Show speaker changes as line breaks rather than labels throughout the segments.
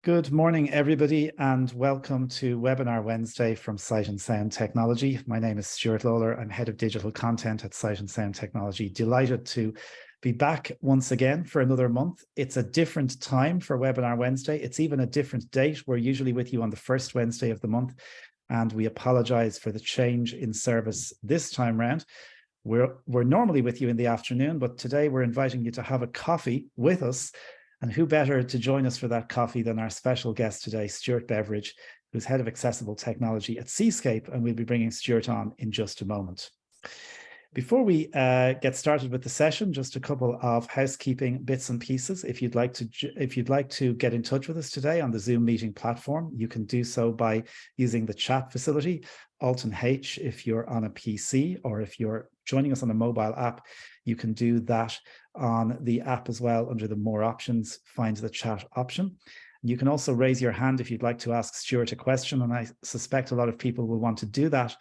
Good morning, everybody, and welcome to Webinar Wednesday from Sight and Sound Technology. My name is Stuart Lawler. I'm Head of Digital Content at Sight and Sound Technology. Delighted to be back once again for another month. It's a different time for Webinar Wednesday. It's even a different date. We're usually with you on the first Wednesday of the month, and we apologize for the change in service this time round. We're normally with you in the afternoon, but today we're inviting you to have a coffee with us. And who better to join us for that coffee than our special guest today, Stuart Beveridge, who's Head of Accessible Technology at Seascape, and we'll be bringing Stuart on in just a moment. Before we get started with the session, just a couple of housekeeping bits and pieces. If you'd like to get in touch with us today on the Zoom meeting platform, you can do so by using the chat facility, Alt and H if you're on a PC, or if you're joining us on a mobile app, you can do that on the app as well. Under the More Options, find the chat option. You can also raise your hand if you'd like to ask Stuart a question, and I suspect a lot of people will want to do that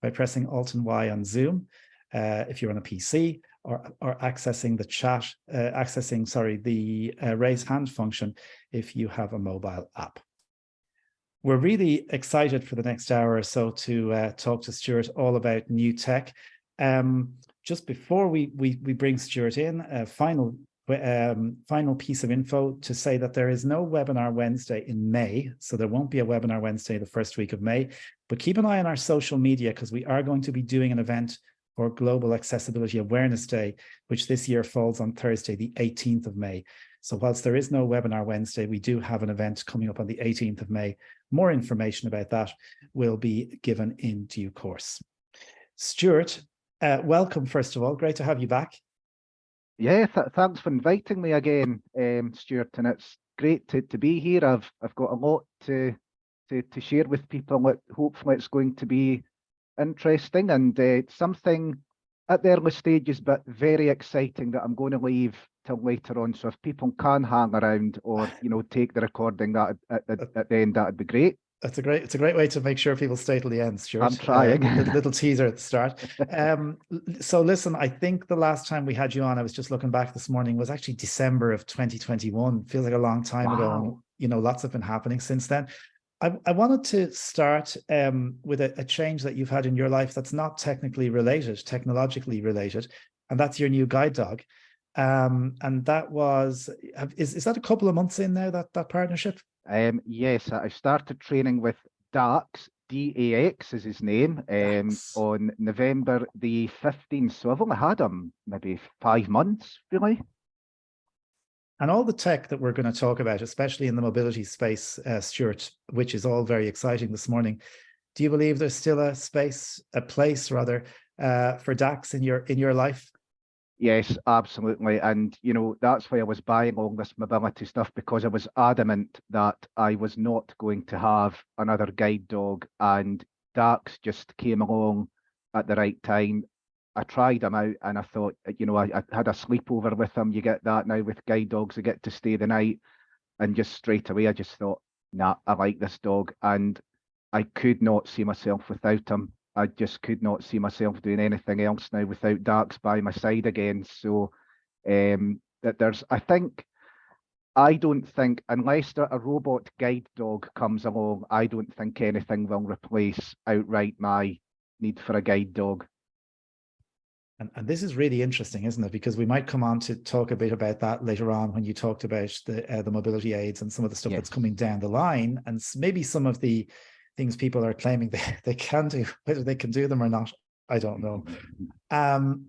by pressing Alt and Y on Zoom if you're on a PC, or accessing the chat, the raise hand function if you have a mobile app. We're really excited for the next hour or so to talk to Stuart all about new tech. Just before we bring Stuart in, a final piece of info to say that there is no Webinar Wednesday in May, so there won't be a Webinar Wednesday the first week of May, but keep an eye on our social media because we are going to be doing an event for Global Accessibility Awareness Day, which this year falls on Thursday, the 18th of May. So whilst there is no Webinar Wednesday, we do have an event coming up on the 18th of May. More information about that will be given in due course. Stuart, welcome, first of all. Great to have you back.
Yeah, thanks for inviting me again, Stuart, and it's great to be here. I've got a lot to share with people. Hopefully it's going to be interesting and something at the early stages, but very exciting that I'm going to leave till later on. So if people can hang around or take the recording that at the end, that'd be great.
It's a great way to make sure people stay till the end, Stuart.
I'm trying.
Little teaser at the start. So listen, I think the last time we had you on, I was just looking back this morning, was actually December of 2021. Feels like a long time ago. And, lots have been happening since then. I wanted to start with a change that you've had in your life that's not technically related, technologically related, and that's your new guide dog. And that was, is that a couple of months in now, that partnership?
Yes, I started training with Dax, D-A-X is his name, on November the 15th. So I've only had him maybe 5 months, really.
And all the tech that we're going to talk about, especially in the mobility space, Stuart, which is all very exciting this morning. Do you believe there's still a place rather, for Dax in your life?
Yes, absolutely. And, that's why I was buying all this mobility stuff, because I was adamant that I was not going to have another guide dog. And Dax just came along at the right time. I tried him out and I thought, I had a sleepover with him. You get that now with guide dogs, you get to stay the night. And just straight away, I just thought, nah, I like this dog. And I could not see myself without him. I just could not see myself doing anything else now without Dax by my side again. So I don't think, unless a robot guide dog comes along, I don't think anything will replace outright my need for a guide dog.
And this is really interesting, isn't it? Because we might come on to talk a bit about that later on when you talked about the mobility aids and some of the stuff that's coming down the line, and maybe some of the things people are claiming they can do, whether they can do them or not, I don't know.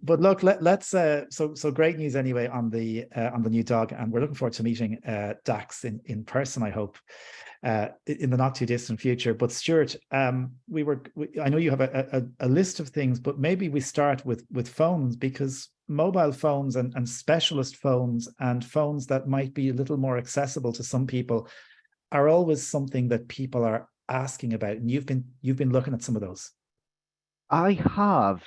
But look, let's so great news anyway on the new dog, and we're looking forward to meeting Dax in person, I hope, in the not too distant future. But Stuart, I know you have a list of things, but maybe we start with phones, because mobile phones and specialist phones and phones that might be a little more accessible to some people are always something that people are asking about, and you've been looking at some of those.
I have.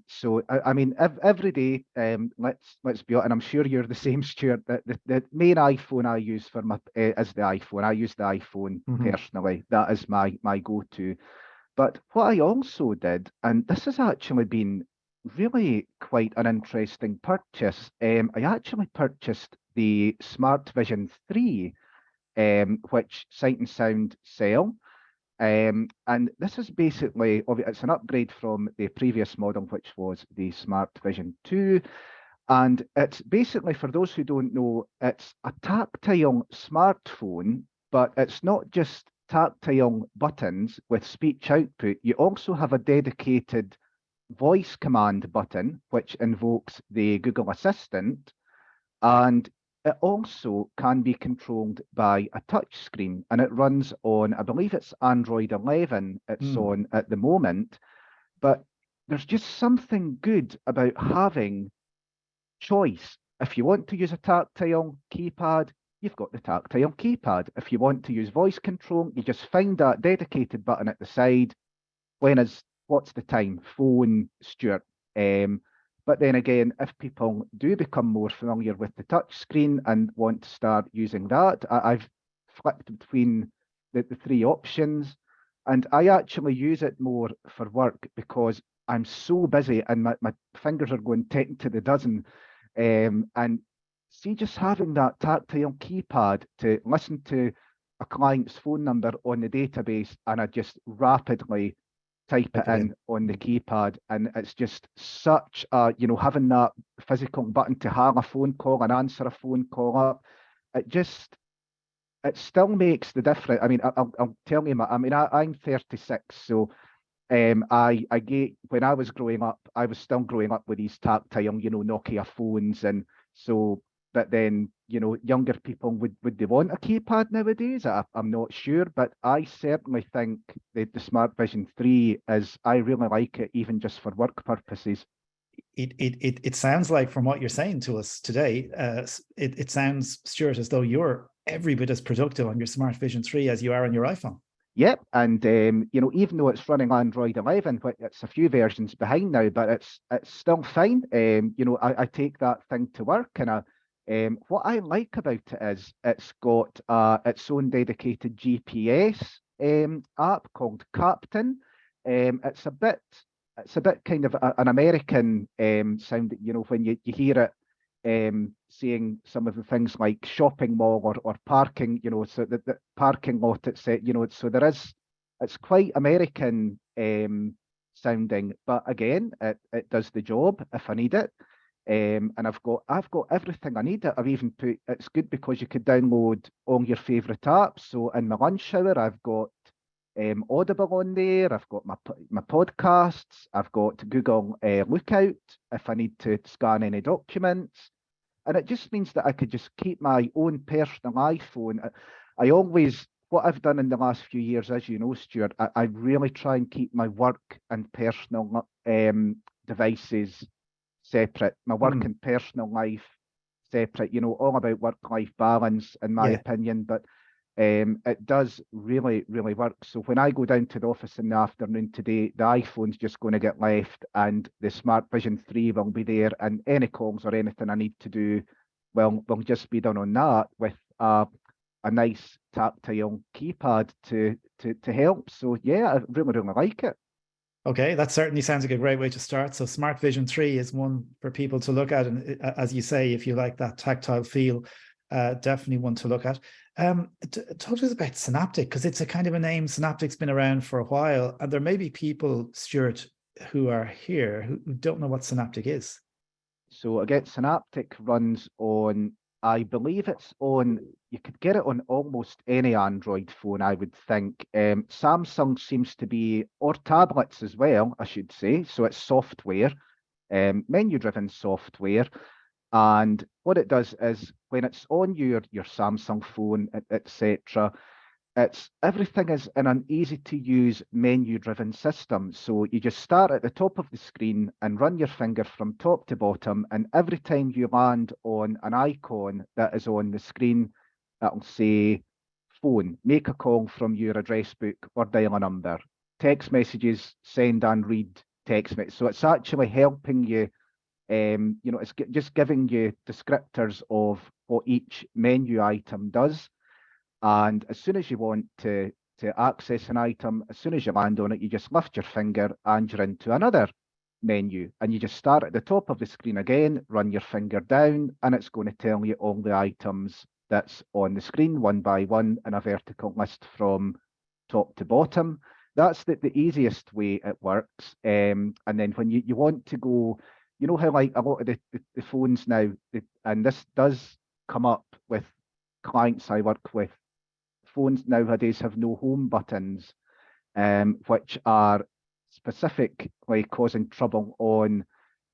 So I mean, every day, let's be honest, and I'm sure you're the same, Stuart. The main iPhone I use for my is the iPhone. I use the iPhone personally. That is my go-to. But what I also did, and this has actually been really quite an interesting purchase. I actually purchased the Smart Vision 3, which Sight and Sound sell. And this is basically, it's an upgrade from the previous model, which was the Smart Vision 2. And it's basically, for those who don't know, it's a tactile smartphone, but it's not just tactile buttons with speech output. You also have a dedicated voice command button, which invokes the Google Assistant. And it also can be controlled by a touch screen, and it runs on, I believe it's Android 11 it's on at the moment. But there's just something good about having choice. If you want to use a tactile keypad, you've got the tactile keypad. If you want to use voice control, you just find that dedicated button at the side. What's the time? Phone, Stuart. But then again, if people do become more familiar with the touch screen and want to start using that, I've flipped between the three options, and I actually use it more for work because I'm so busy and my fingers are going 10 to the dozen. And see, just having that tactile keypad to listen to a client's phone number on the database, and I just rapidly type it in on the keypad, and it's just such a, having that physical button to have a phone call and answer a phone call up, it still makes the difference. I mean, I'll tell you, I'm 36, so when I was growing up, I was still growing up with these tactile, Nokia phones, and so. But then, younger people, would they want a keypad nowadays? I'm not sure, but I certainly think the Smart Vision 3 I really like it, even just for work purposes.
It sounds like, from what you're saying to us today, it sounds, Stuart, as though you're every bit as productive on your Smart Vision 3 as you are on your iPhone.
Yep, and even though it's running Android 11, it's a few versions behind now, but it's still fine. I take that thing to work, and what I like about it is it's got its own dedicated GPS app called Captain. It's a bit kind of an American sound, when you hear it, saying some of the things like shopping mall or parking, so the parking lot, it's so it's quite American sounding, but again, it does the job if I need it. And I've got everything I need. I've even put, it's good because you could download all your favorite apps. So in my lunch hour, I've got Audible on there. I've got my podcasts. I've got Google Lookout if I need to scan any documents. And it just means that I could just keep my own personal iPhone. What I've done in the last few years, as you know, Stuart, I really try and keep my work and personal devices separate, my work and personal life separate, all about work-life balance, in my opinion. But it does really, really work. So when I go down to the office in the afternoon today, the iPhone's just going to get left and the Smart Vision 3 will be there, and any calls or anything I need to do will just be done on that with a nice tactile keypad to help. So yeah, I really, really like it.
Okay, that certainly sounds like a great way to start. So Smart Vision 3 is one for people to look at. And as you say, if you like that tactile feel, definitely one to look at. Talk to us about Synaptic, because it's a kind of a name. Synaptic's been around for a while. And there may be people, Stuart, who are here who don't know what Synaptic is.
So again, Synaptic runs on, I believe it's on, you could get it on almost any Android phone, I would think. Samsung seems to be, or tablets as well, I should say. So it's software, menu-driven software. And what it does is when it's on your Samsung phone, etc., everything is in an easy to use menu driven system. So you just start at the top of the screen and run your finger from top to bottom, and every time you land on an icon that is on the screen, it'll say phone, make a call from your address book or dial a number. Text messages, send and read text messages. So it's actually helping you, it's just giving you descriptors of what each menu item does. And as soon as you want to access an item, as soon as you land on it, you just lift your finger and you're into another menu. And you just start at the top of the screen again, run your finger down, and it's going to tell you all the items that's on the screen one by one in a vertical list from top to bottom. That's the easiest way it works. And then when you want to go, you know how like a lot of the phones now, and this does come up with clients I work with, phones nowadays have no home buttons, which are specifically causing trouble on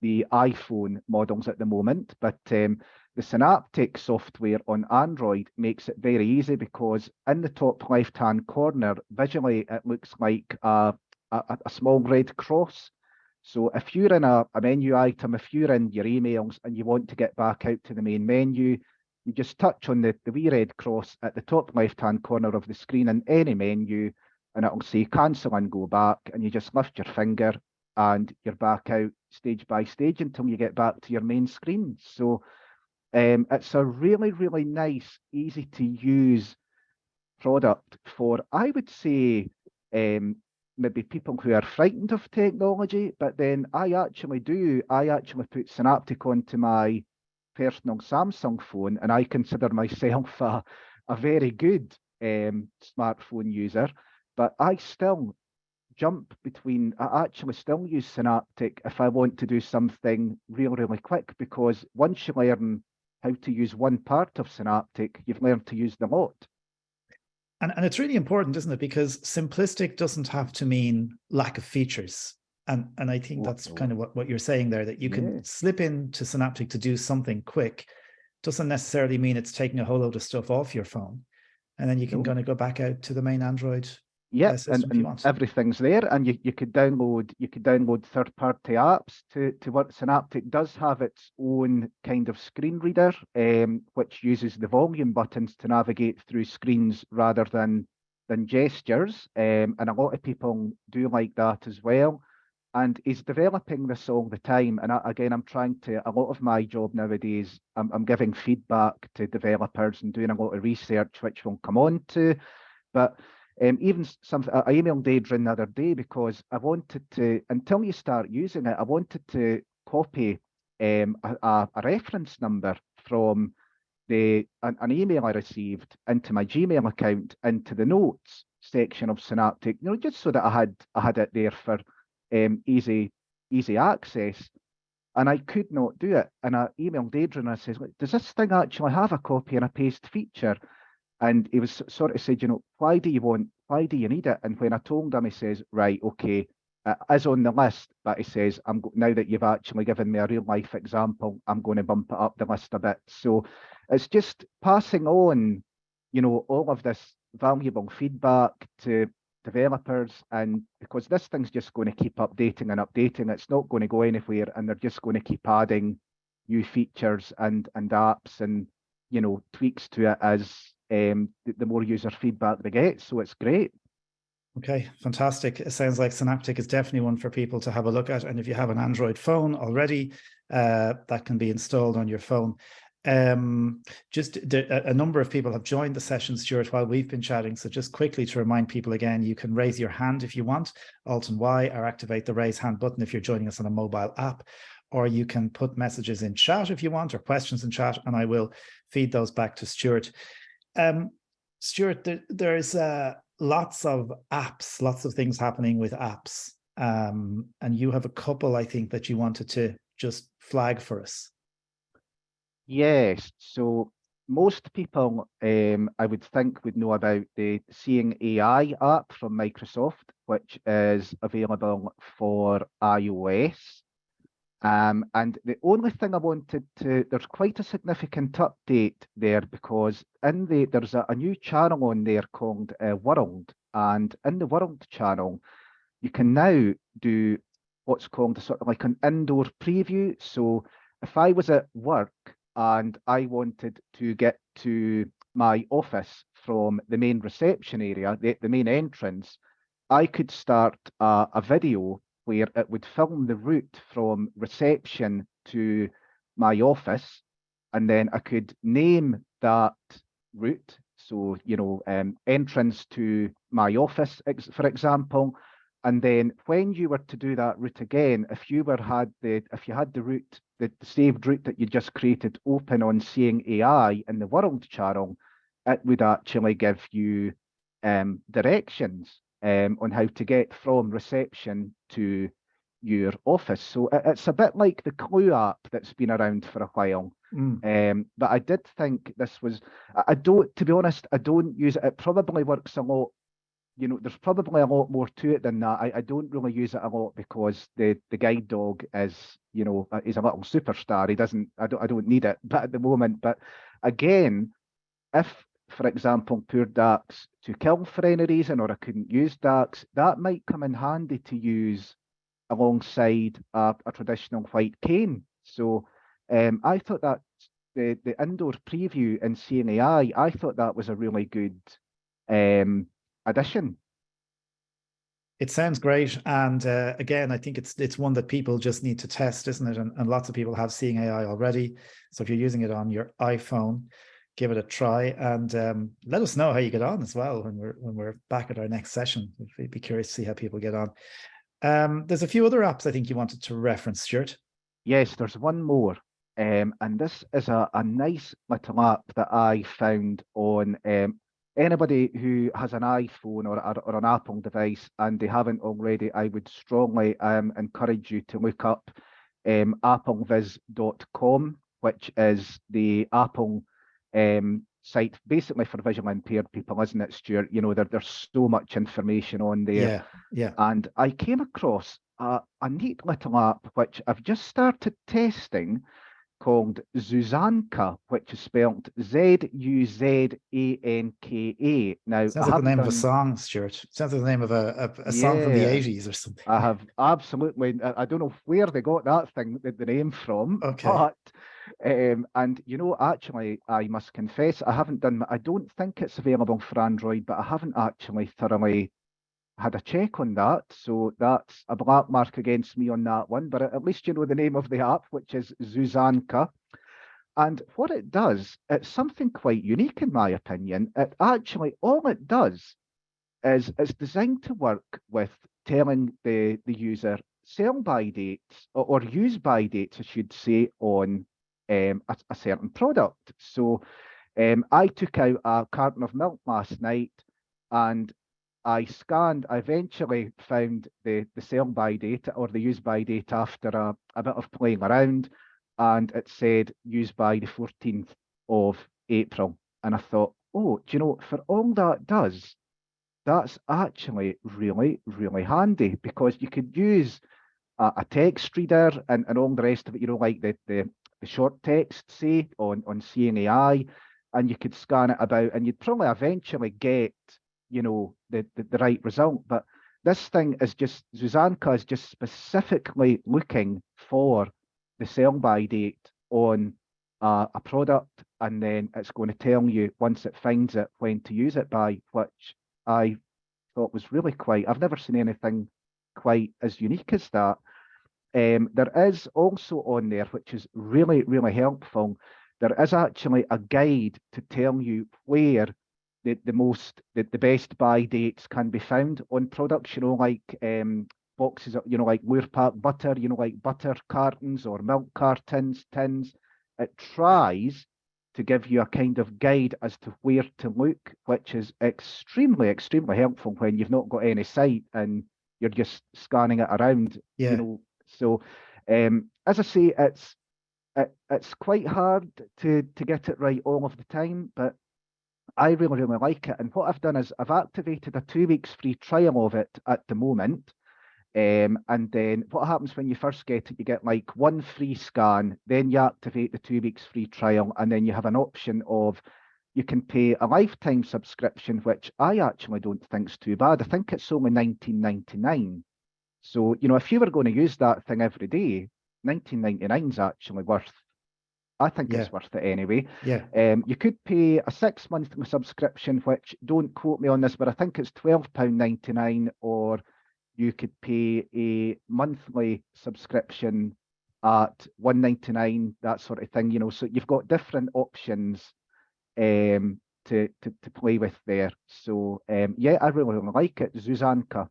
the iPhone models at the moment. But the Synaptic software on Android makes it very easy, because in the top left-hand corner, visually, it looks like a small red cross. So if you're in a menu item, if you're in your emails and you want to get back out to the main menu, you just touch on the wee red cross at the top left-hand corner of the screen in any menu, and it'll say cancel and go back, and you just lift your finger and you're back out stage by stage until you get back to your main screen. So it's a really, really nice, easy to use product for, I would say, maybe people who are frightened of technology. But then I actually put Synaptic onto my personal Samsung phone, and I consider myself a very good smartphone user. But I still I actually still use Synaptic if I want to do something really, really quick, because once you learn how to use one part of Synaptic, you've learned to use the lot.
And it's really important, isn't it? Because simplistic doesn't have to mean lack of features. And I think that's kind of what you're saying there, that you can slip into Synaptic to do something quick. Doesn't necessarily mean it's taking a whole load of stuff off your phone. And then you can kind of go back out to the main Android system if you want.
Everything's there, and you could download third-party apps to work. Synaptic does have its own kind of screen reader, which uses the volume buttons to navigate through screens rather than gestures, and a lot of people do like that as well. And he's developing this all the time. And again, a lot of my job nowadays, I'm giving feedback to developers and doing a lot of research, which we'll come on to. But even something, I emailed Adrian the other day, because I wanted to, until you start using it, I wanted to copy a reference number from an email I received into my Gmail account, into the notes section of Synaptic, just so that I had it there for easy access. And I could not do it. And I emailed Adrian and I says, does this thing actually have a copy and a paste feature? And he was sort of said, why do you need it? And when I told him, he says, right, okay, it is on the list, but he says, now that you've actually given me a real life example, I'm going to bump it up the list a bit. So it's just passing on, all of this valuable feedback to developers, and because this thing's just going to keep updating and updating, it's not going to go anywhere, and they're just going to keep adding new features and apps and tweaks to it as the more user feedback they get. So it's great.
Okay, fantastic. It sounds like Synaptic is definitely one for people to have a look at. And if you have an Android phone already, that can be installed on your phone. A number of people have joined the session, Stuart, while we've been chatting. So just quickly to remind people again, you can raise your hand if you want, Alt and Y, or activate the raise hand button if you're joining us on a mobile app, or you can put messages in chat if you want, or questions in chat, and I will feed those back to Stuart. Stuart, there's lots of apps, lots of things happening with apps. And you have a couple, I think, that you wanted to just flag for us.
Yes. So most people, I would think, would know about the Seeing AI app from Microsoft, which is available for iOS. And the only thing I wanted to, there's quite a significant update there, because there's a new channel on there called World, and in the World channel, you can now do what's called a sort of like an indoor preview. So if I was at work and I wanted to get to my office from the main reception area, the main entrance, I could start a video where it would film the route from reception to my office, and then I could name that route. So, entrance to my office, for example, And then when you were to do that route again, if you had the route, the saved route that you just created open on Seeing AI in the World channel, it would actually give you directions on how to get from reception to your office. So it's a bit like the Clue app that's been around for a while. But I did think this was, I don't, to be honest, I don't use it. It probably works a lot. There's probably a lot more to it than that. I don't really use it a lot because the guide dog is, he's a little superstar. He doesn't, I don't need it, but at the moment. But again, if, for example, poor Dax to kill for any reason, or I couldn't use Dax, that might come in handy to use alongside a traditional white cane. So I thought that the indoor preview in Seeing AI, I thought that was a really good addition.
It sounds great, and again, I think it's one that people just need to test, isn't it? And lots of people have Seeing AI already. So if you're using it on your iPhone, give it a try, and let us know how you get on as well when we're back at our next session. We'd be curious to see how people get on. There's a few other apps I think you wanted to reference, Stuart.
Yes, there's one more, and this is a nice little app that I found on anybody who has an iPhone or an Apple device and they haven't already. I would strongly encourage you to look up appleviz.com, which is the Apple site basically for visually impaired people, isn't it, Stuart? There's so much information on there.
Yeah.
And I came across a neat little app which I've just started testing called Zuzanka, which is spelled Zuzanka. Now,
Sounds like the name of a song, Stuart. Sounds like the name of a song from the 80s or something.
I have absolutely, I don't know where they got that thing, the name from,
Okay.
but, and actually, I must confess, I don't think it's available for Android, but I haven't actually thoroughly had a check on that. So that's a black mark against me on that one, but at least you know the name of the app, which is Zuzanka. And what it does, it's something quite unique in my opinion. All it does is it's designed to work with telling the user sell by dates or use by dates, I should say, on a certain product. So I took out a carton of milk last night and I eventually found the sell by date or the use by date after a bit of playing around, and it said use by the 14th of April. And I thought, oh, do you know, for all that does, that's actually really, really handy because you could use a text reader and all the rest of it, like the short text, say, on Seeing AI, and you could scan it about and you'd probably eventually get the right result. But this thing is just, Zuzanka is just specifically looking for the sell by date on a product, and then it's going to tell you once it finds it when to use it by, which I thought was really I've never seen anything quite as unique as that. There is also on there, which is really, really helpful, there is actually a guide to tell you where the best buy dates can be found on products, like boxes of, like Lurpak butter, like butter cartons or milk cartons, tins. It tries to give you a kind of guide as to where to look, which is extremely, extremely helpful when you've not got any sight and you're just scanning it around, So, as I say, it's quite hard to get it right all of the time, but I really, really like it. And what I've done is I've activated a 2 weeks free trial of it at the moment. And then what happens when you first get it, you get like one free scan, then you activate the 2 weeks free trial, and then you have an option of you can pay a lifetime subscription, which I actually don't think is too bad. I think it's only $19.99. So, if you were going to use that thing every day, $19.99 is actually I think it's worth it anyway. You could pay a 6-month subscription, which, don't quote me on this, but I think it's £12.99, or you could pay a monthly subscription at $1.99, that sort of thing. So you've got different options to play with there. So I really, really like it. Zuzanka.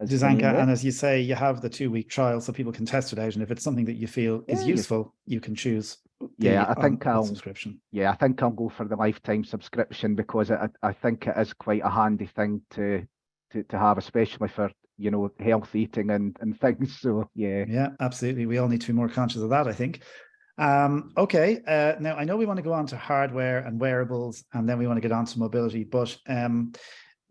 Zuzanka, and as you say, you have the 2-week trial, so people can test it out, and if it's something that you feel is useful, you can choose
I think I'll
subscription.
I think I'll go for the lifetime subscription, because I think it is quite a handy thing to have, especially for health eating and things. So
yeah, absolutely, we all need to be more conscious of that, I think. Okay, now I know we want to go on to hardware and wearables, and then we want to get on to mobility, but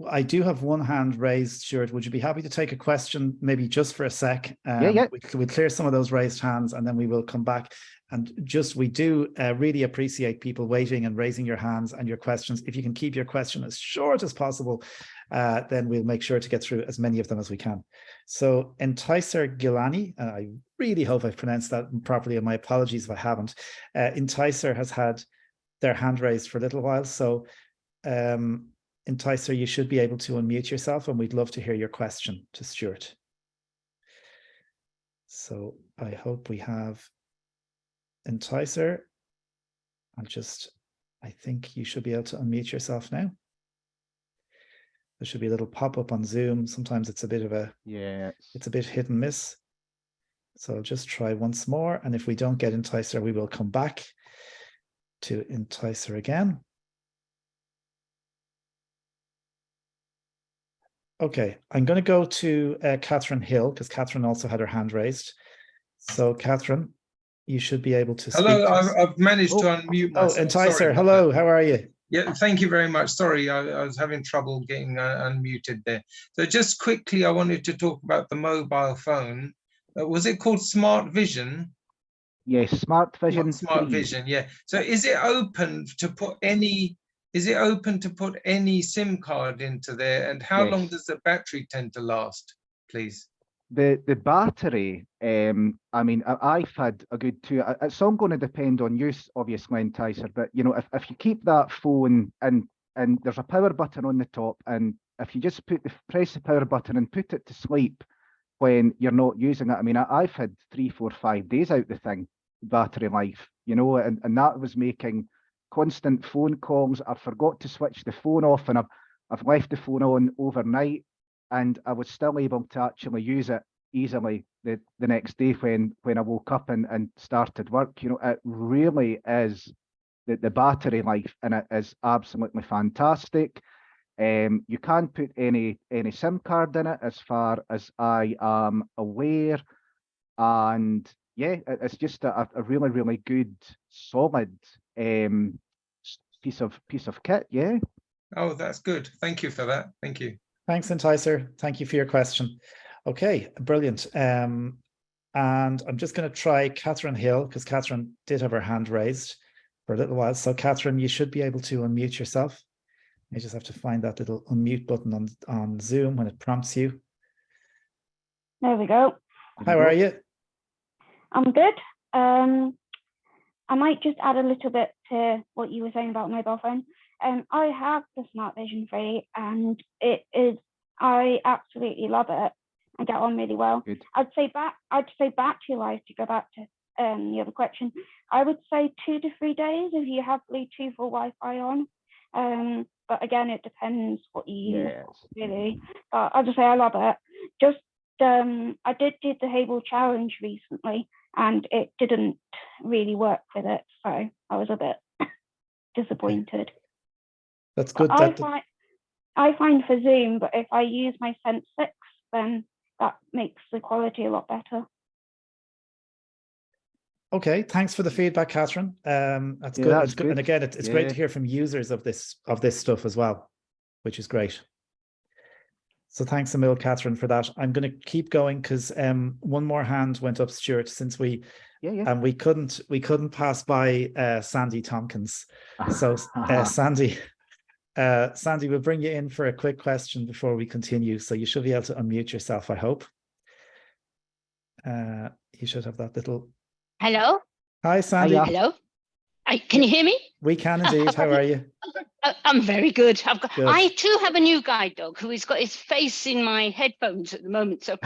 I do have one hand raised. Stuart, would you be happy to take a question, maybe just for a sec? We'll clear some of those raised hands, and then we will come back. And we do really appreciate people waiting and raising your hands and your questions. If you can keep your question as short as possible, then we'll make sure to get through as many of them as we can. So Enticer Gilani, I really hope I've pronounced that properly, and my apologies if I haven't. Enticer has had their hand raised for a little while. So Enticer, you should be able to unmute yourself, and we'd love to hear your question to Stuart. So I hope we have Enticer. I think you should be able to unmute yourself now. There should be a little pop-up on Zoom. Sometimes it's a bit of it's a bit hit and miss. So I'll just try once more, and if we don't get Enticer, we will come back to Enticer again. Okay, I'm going to go to Catherine Hill, because Catherine also had her hand raised. So Catherine, you should be able to speak.
Hello, I've managed to unmute myself.
Oh, Enticer, hello, how are you?
Yeah, thank you very much. Sorry, I was having trouble getting unmuted there. So just quickly, I wanted to talk about the mobile phone. Was it called Smart Vision?
Yes, Smart Vision.
Smart Vision, yeah. So is it open to put any SIM card into there? And how long does the battery tend to last, please?
The battery, I mean, I've had a good 2. It's all going to depend on use, obviously, Enticer. But if you keep that phone and there's a power button on the top, and if you just press the power button and put it to sleep when you're not using it, I mean, I've had 3, 4, 5 days out the thing, battery life, and that was making constant phone calls. I forgot to switch the phone off, and I've left the phone on overnight, and I was still able to actually use it easily the next day when I woke up and started work. It really is the battery life in it is absolutely fantastic. You can't put any SIM card in it, as far as I am aware, and yeah, it's just a really, really good, solid piece of kit. Yeah.
Oh, that's good. Thank you for that. Thank you.
Thanks, Enticer. Thank you for your question. Okay, brilliant. And I'm just going to try Catherine Hill, because Catherine did have her hand raised for a little while. So Catherine, you should be able to unmute yourself. You just have to find that little unmute button on Zoom when it prompts you.
There we go.
How are you?
I'm good. I might just add a little bit to what you were saying about mobile phone. I have the Smart Vision 3, and I absolutely love it. I get on really well.
Good.
I'd say battery life, to go back to the other question. I would say 2 to 3 days if you have Bluetooth or Wi-Fi on. But again, it depends what you use, really. But I'll just say I love it. I did do the Hable challenge recently, and it didn't really work with it, so I was a bit disappointed.
That's good.
I find for Zoom, but if I use my Sense 6, then that makes the quality a lot better.
Okay, thanks for the feedback, Catherine. That's good. That's good. And again, it's great to hear from users of this stuff as well, which is great. So thanks a mil, Catherine, for that. I'm going to keep going, because one more hand went up, Stuart, since we couldn't pass by Sandy Tompkins. So Sandy, we'll bring you in for a quick question before we continue. So you should be able to unmute yourself, I hope. You should have that little.
Hello.
Hi, Sandy.
Hello. Can you hear me?
We can indeed. How are you?
I'm very good.
Good.
I too have a new guide dog who has got his face in my headphones at the moment. So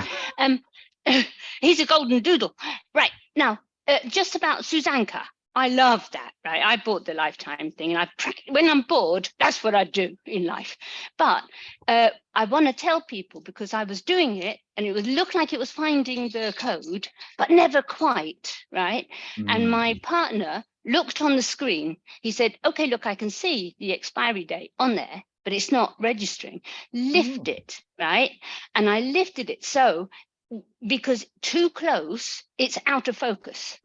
he's a golden doodle. Right. Now, just about Zuzanka. I love that, right? I bought the lifetime thing, and when I'm bored, that's what I do in life. But I want to tell people, because I was doing it and it would look like it was finding the code, but never quite, right? And my partner looked on the screen. He said, okay, look, I can see the expiry date on there, but it's not registering. Lift it, right? And I lifted it. So because too close, it's out of focus.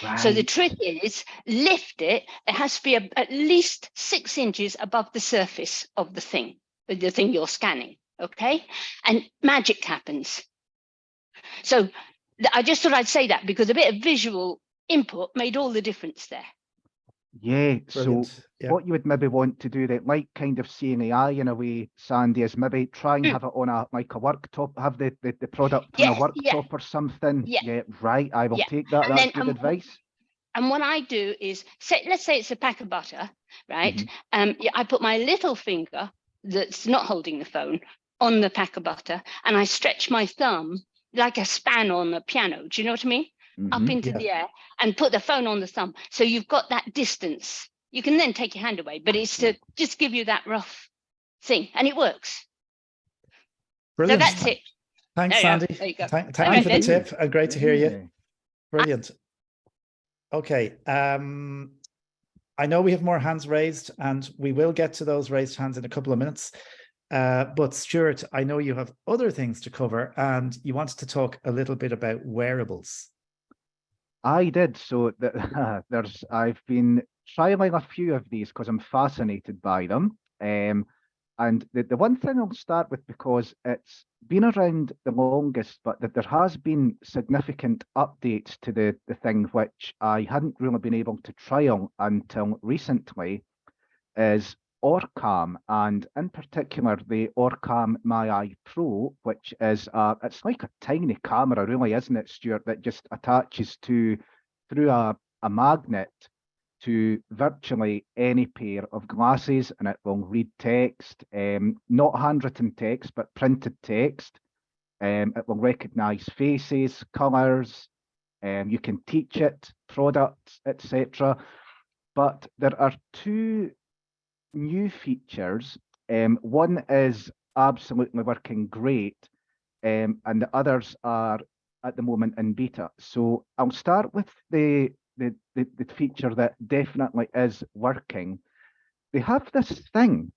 Right.
So the trick is lift it. It has to be at least 6 inches above the surface of the thing you're scanning. Okay. And magic happens. So I just thought I'd say that, because a bit of visual input made all the difference there.
Yeah.
Brilliant.
So
Yeah.
what you would maybe want to do that, like kind of seeing AI in a way, Sandy, is maybe try and have it on a worktop, have the product on a worktop or something. Yeah, right. I will take that. That's good advice.
And what I do is, let's say it's a pack of butter, right? I put my little finger that's not holding the phone on the pack of butter, and I stretch my thumb like a span on a piano. Do you know what I mean? Up into the air, and put the phone on the thumb. So you've got that distance. You can then take your hand away, but it's to just give you that rough thing, and it works.
Brilliant.
So that's it.
Thanks, Sandy.
There you go.
Thank you for the tip. And great to hear you. Brilliant. Okay. I know we have more hands raised, and we will get to those raised hands in a couple of minutes. But Stuart, I know you have other things to cover, and you wanted to talk a little bit about wearables.
I did. So I've been trialing a few of these because I'm fascinated by them. And the one thing I'll start with, because it's been around the longest, but that there has been significant updates to the thing, which I hadn't really been able to trial until recently, is Orcam, and in particular the Orcam My Eye Pro, which is it's like a tiny camera, really, isn't it, Stuart, that just attaches through a magnet to virtually any pair of glasses, and it will read text, not handwritten text, but printed text. It will recognize faces, colors. You can teach it products, etc. But there are two new features. One is absolutely working great, and the others are at the moment in beta. So I'll start with the feature that definitely is working. They have this thing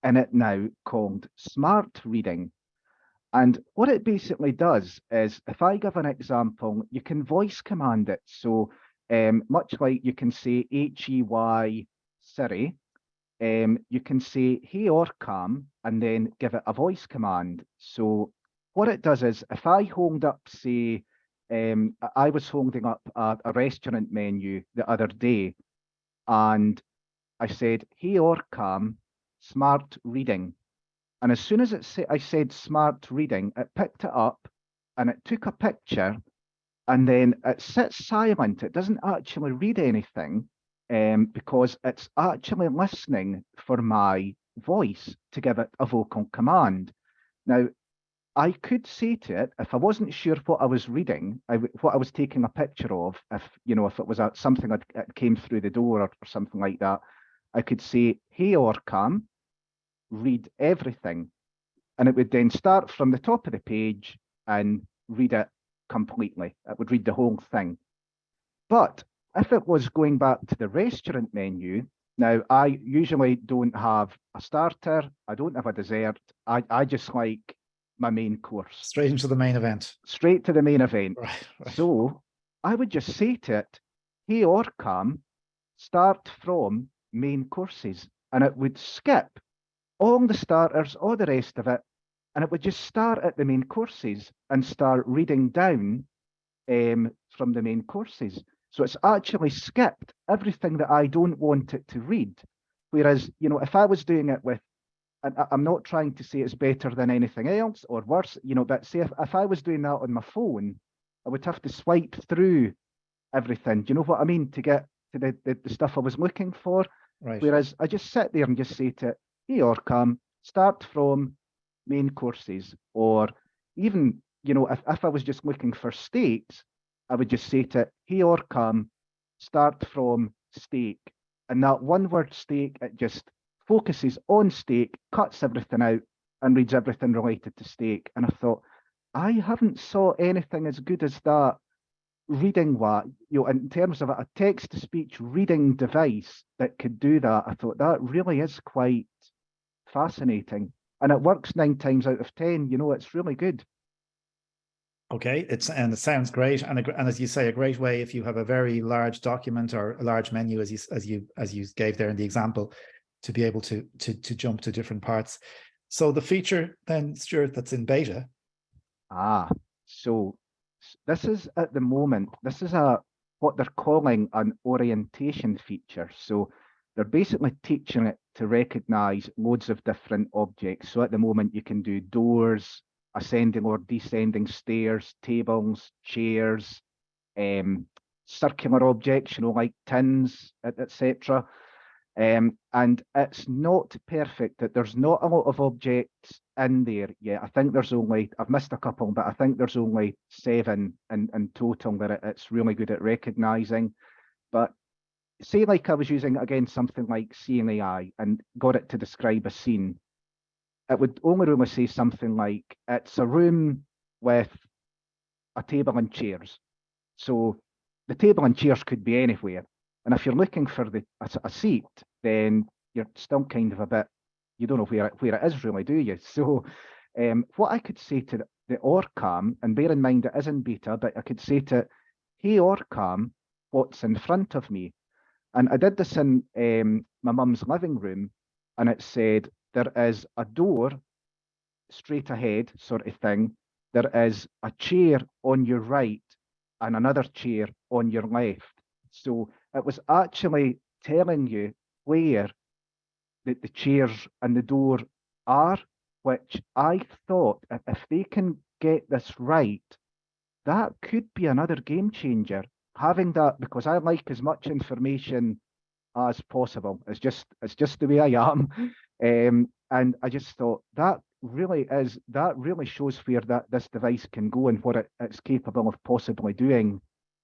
in it now called smart reading. And what it basically does is, if I give an example, you can voice command it. So much like you can say HEY Siri, you can say hey Orcam and then give it a voice command. So what it does is, if I hold up, say, I was holding up a restaurant menu the other day, and I said, hey Orcam, smart reading. And as soon as I said smart reading, it picked it up and it took a picture, and then it sits silent. It doesn't actually read anything, because it's actually listening for my voice to give it a vocal command. Now, I could say to it, if I wasn't sure what I was reading, what I was taking a picture of, if it was something that came through the door or something like that, I could say, hey Orcam, read everything. And it would then start from the top of the page and read it completely. It would read the whole thing. But if it was going back to the restaurant menu, now I usually don't have a starter, I don't have a dessert, I just like my main course.
Straight into the main event.
Straight to the main event.
Right.
So I would just say to it, hey Orcam, start from main courses, and it would skip all the starters, all the rest of it, and it would just start at the main courses and start reading down from the main courses. So it's actually skipped everything that I don't want it to read. Whereas, if I was doing it with, and I'm not trying to say it's better than anything else or worse, but say if I was doing that on my phone, I would have to swipe through everything. Do you know what I mean? To get to the stuff I was looking for.
Right.
Whereas I just sit there and just say to it, hey Orcam, start from main courses. Or even, if I was just looking for states, I would just say to it, hey Orcam, start from steak. And that one word steak, it just focuses on steak, cuts everything out, and reads everything related to steak. And I thought, I haven't saw anything as good as that reading what, in terms of a text-to-speech reading device that could do that. I thought that really is quite fascinating. And it works 9 times out of 10, it's really good.
Okay, it sounds great, and as you say, a great way if you have a very large document or a large menu, as you gave there in the example, to be able to jump to different parts. So the feature then, Stuart, that's in beta.
So this is at the moment. This is what they're calling an orientation feature. So they're basically teaching it to recognize loads of different objects. So at the moment, you can do doors, ascending or descending stairs, tables, chairs, circular objects, like tins, etc. And it's not perfect, that there's not a lot of objects in there yet. I think there's only, I've missed a couple, but I think there's only 7 in total that it's really good at recognizing. But say like I was using, again, something like Seeing AI and got it to describe a scene, it would only really say something like, it's a room with a table and chairs. So the table and chairs could be anywhere. And if you're looking for a seat, then you're still kind of a bit, you don't know where it is really, do you? So what I could say to the OrCam, and bear in mind it is in beta, but I could say to, hey OrCam, what's in front of me? And I did this in my mum's living room, and it said, there is a door straight ahead sort of thing. There is a chair on your right and another chair on your left. So it was actually telling you where the chairs and the door are, which I thought if they can get this right, that could be another game changer. Having that, because I like as much information as possible. It's just the way I am. And I just thought that really shows where this device can go and what it's capable of possibly doing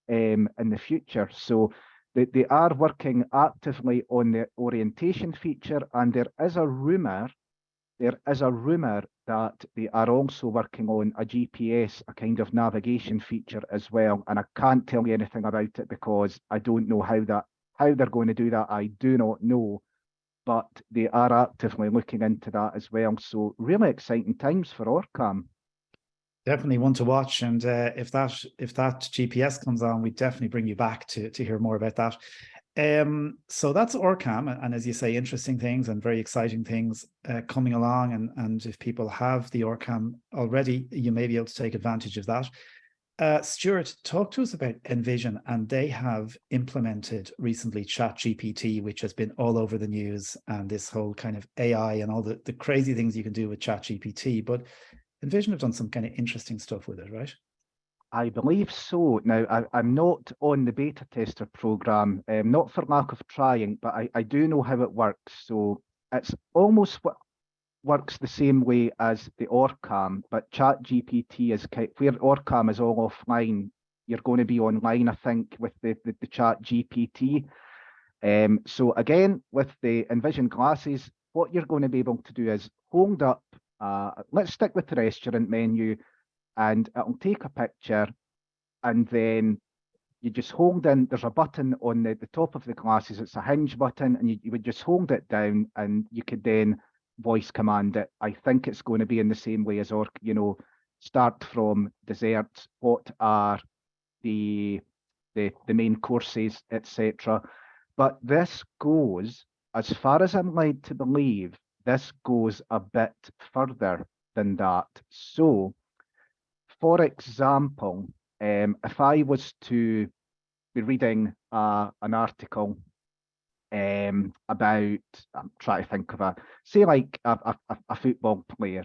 in the future. So they are working actively on the orientation feature, and there is a rumor that they are also working on a GPS, a kind of navigation feature as well. And I can't tell you anything about it because I don't know how they're going to do that. I do not know, but they are actively looking into that as well. So really exciting times for OrCam.
Definitely one to watch, and if that GPS comes on, we definitely bring you back to hear more about that. So that's OrCam, and as you say, interesting things and very exciting things coming along. And if people have the OrCam already, you may be able to take advantage of that. Stuart, talk to us about Envision, and they have implemented recently ChatGPT, which has been all over the news, and this whole kind of AI and all the crazy things you can do with ChatGPT. But Envision have done some kind of interesting stuff with it, right?
I believe so. Now, I'm not on the beta tester program, not for lack of trying, but I do know how it works. So it's almost what works the same way as the OrCam, but ChatGPT is where OrCam is all offline. You're going to be online, I think, with the ChatGPT. So again, with the Envision glasses, what you're going to be able to do is hold up. Let's stick with the restaurant menu, and it'll take a picture, and then you just hold in, there's a button on the top of the glasses, it's a hinge button, and you would just hold it down and you could then voice command it. I think it's going to be in the same way as start from desserts, what are the main courses, etc. But this goes, as far as I'm led to believe, this goes a bit further than that. So, for example, if I was to be reading an article about, I'm trying to think of say like a football player.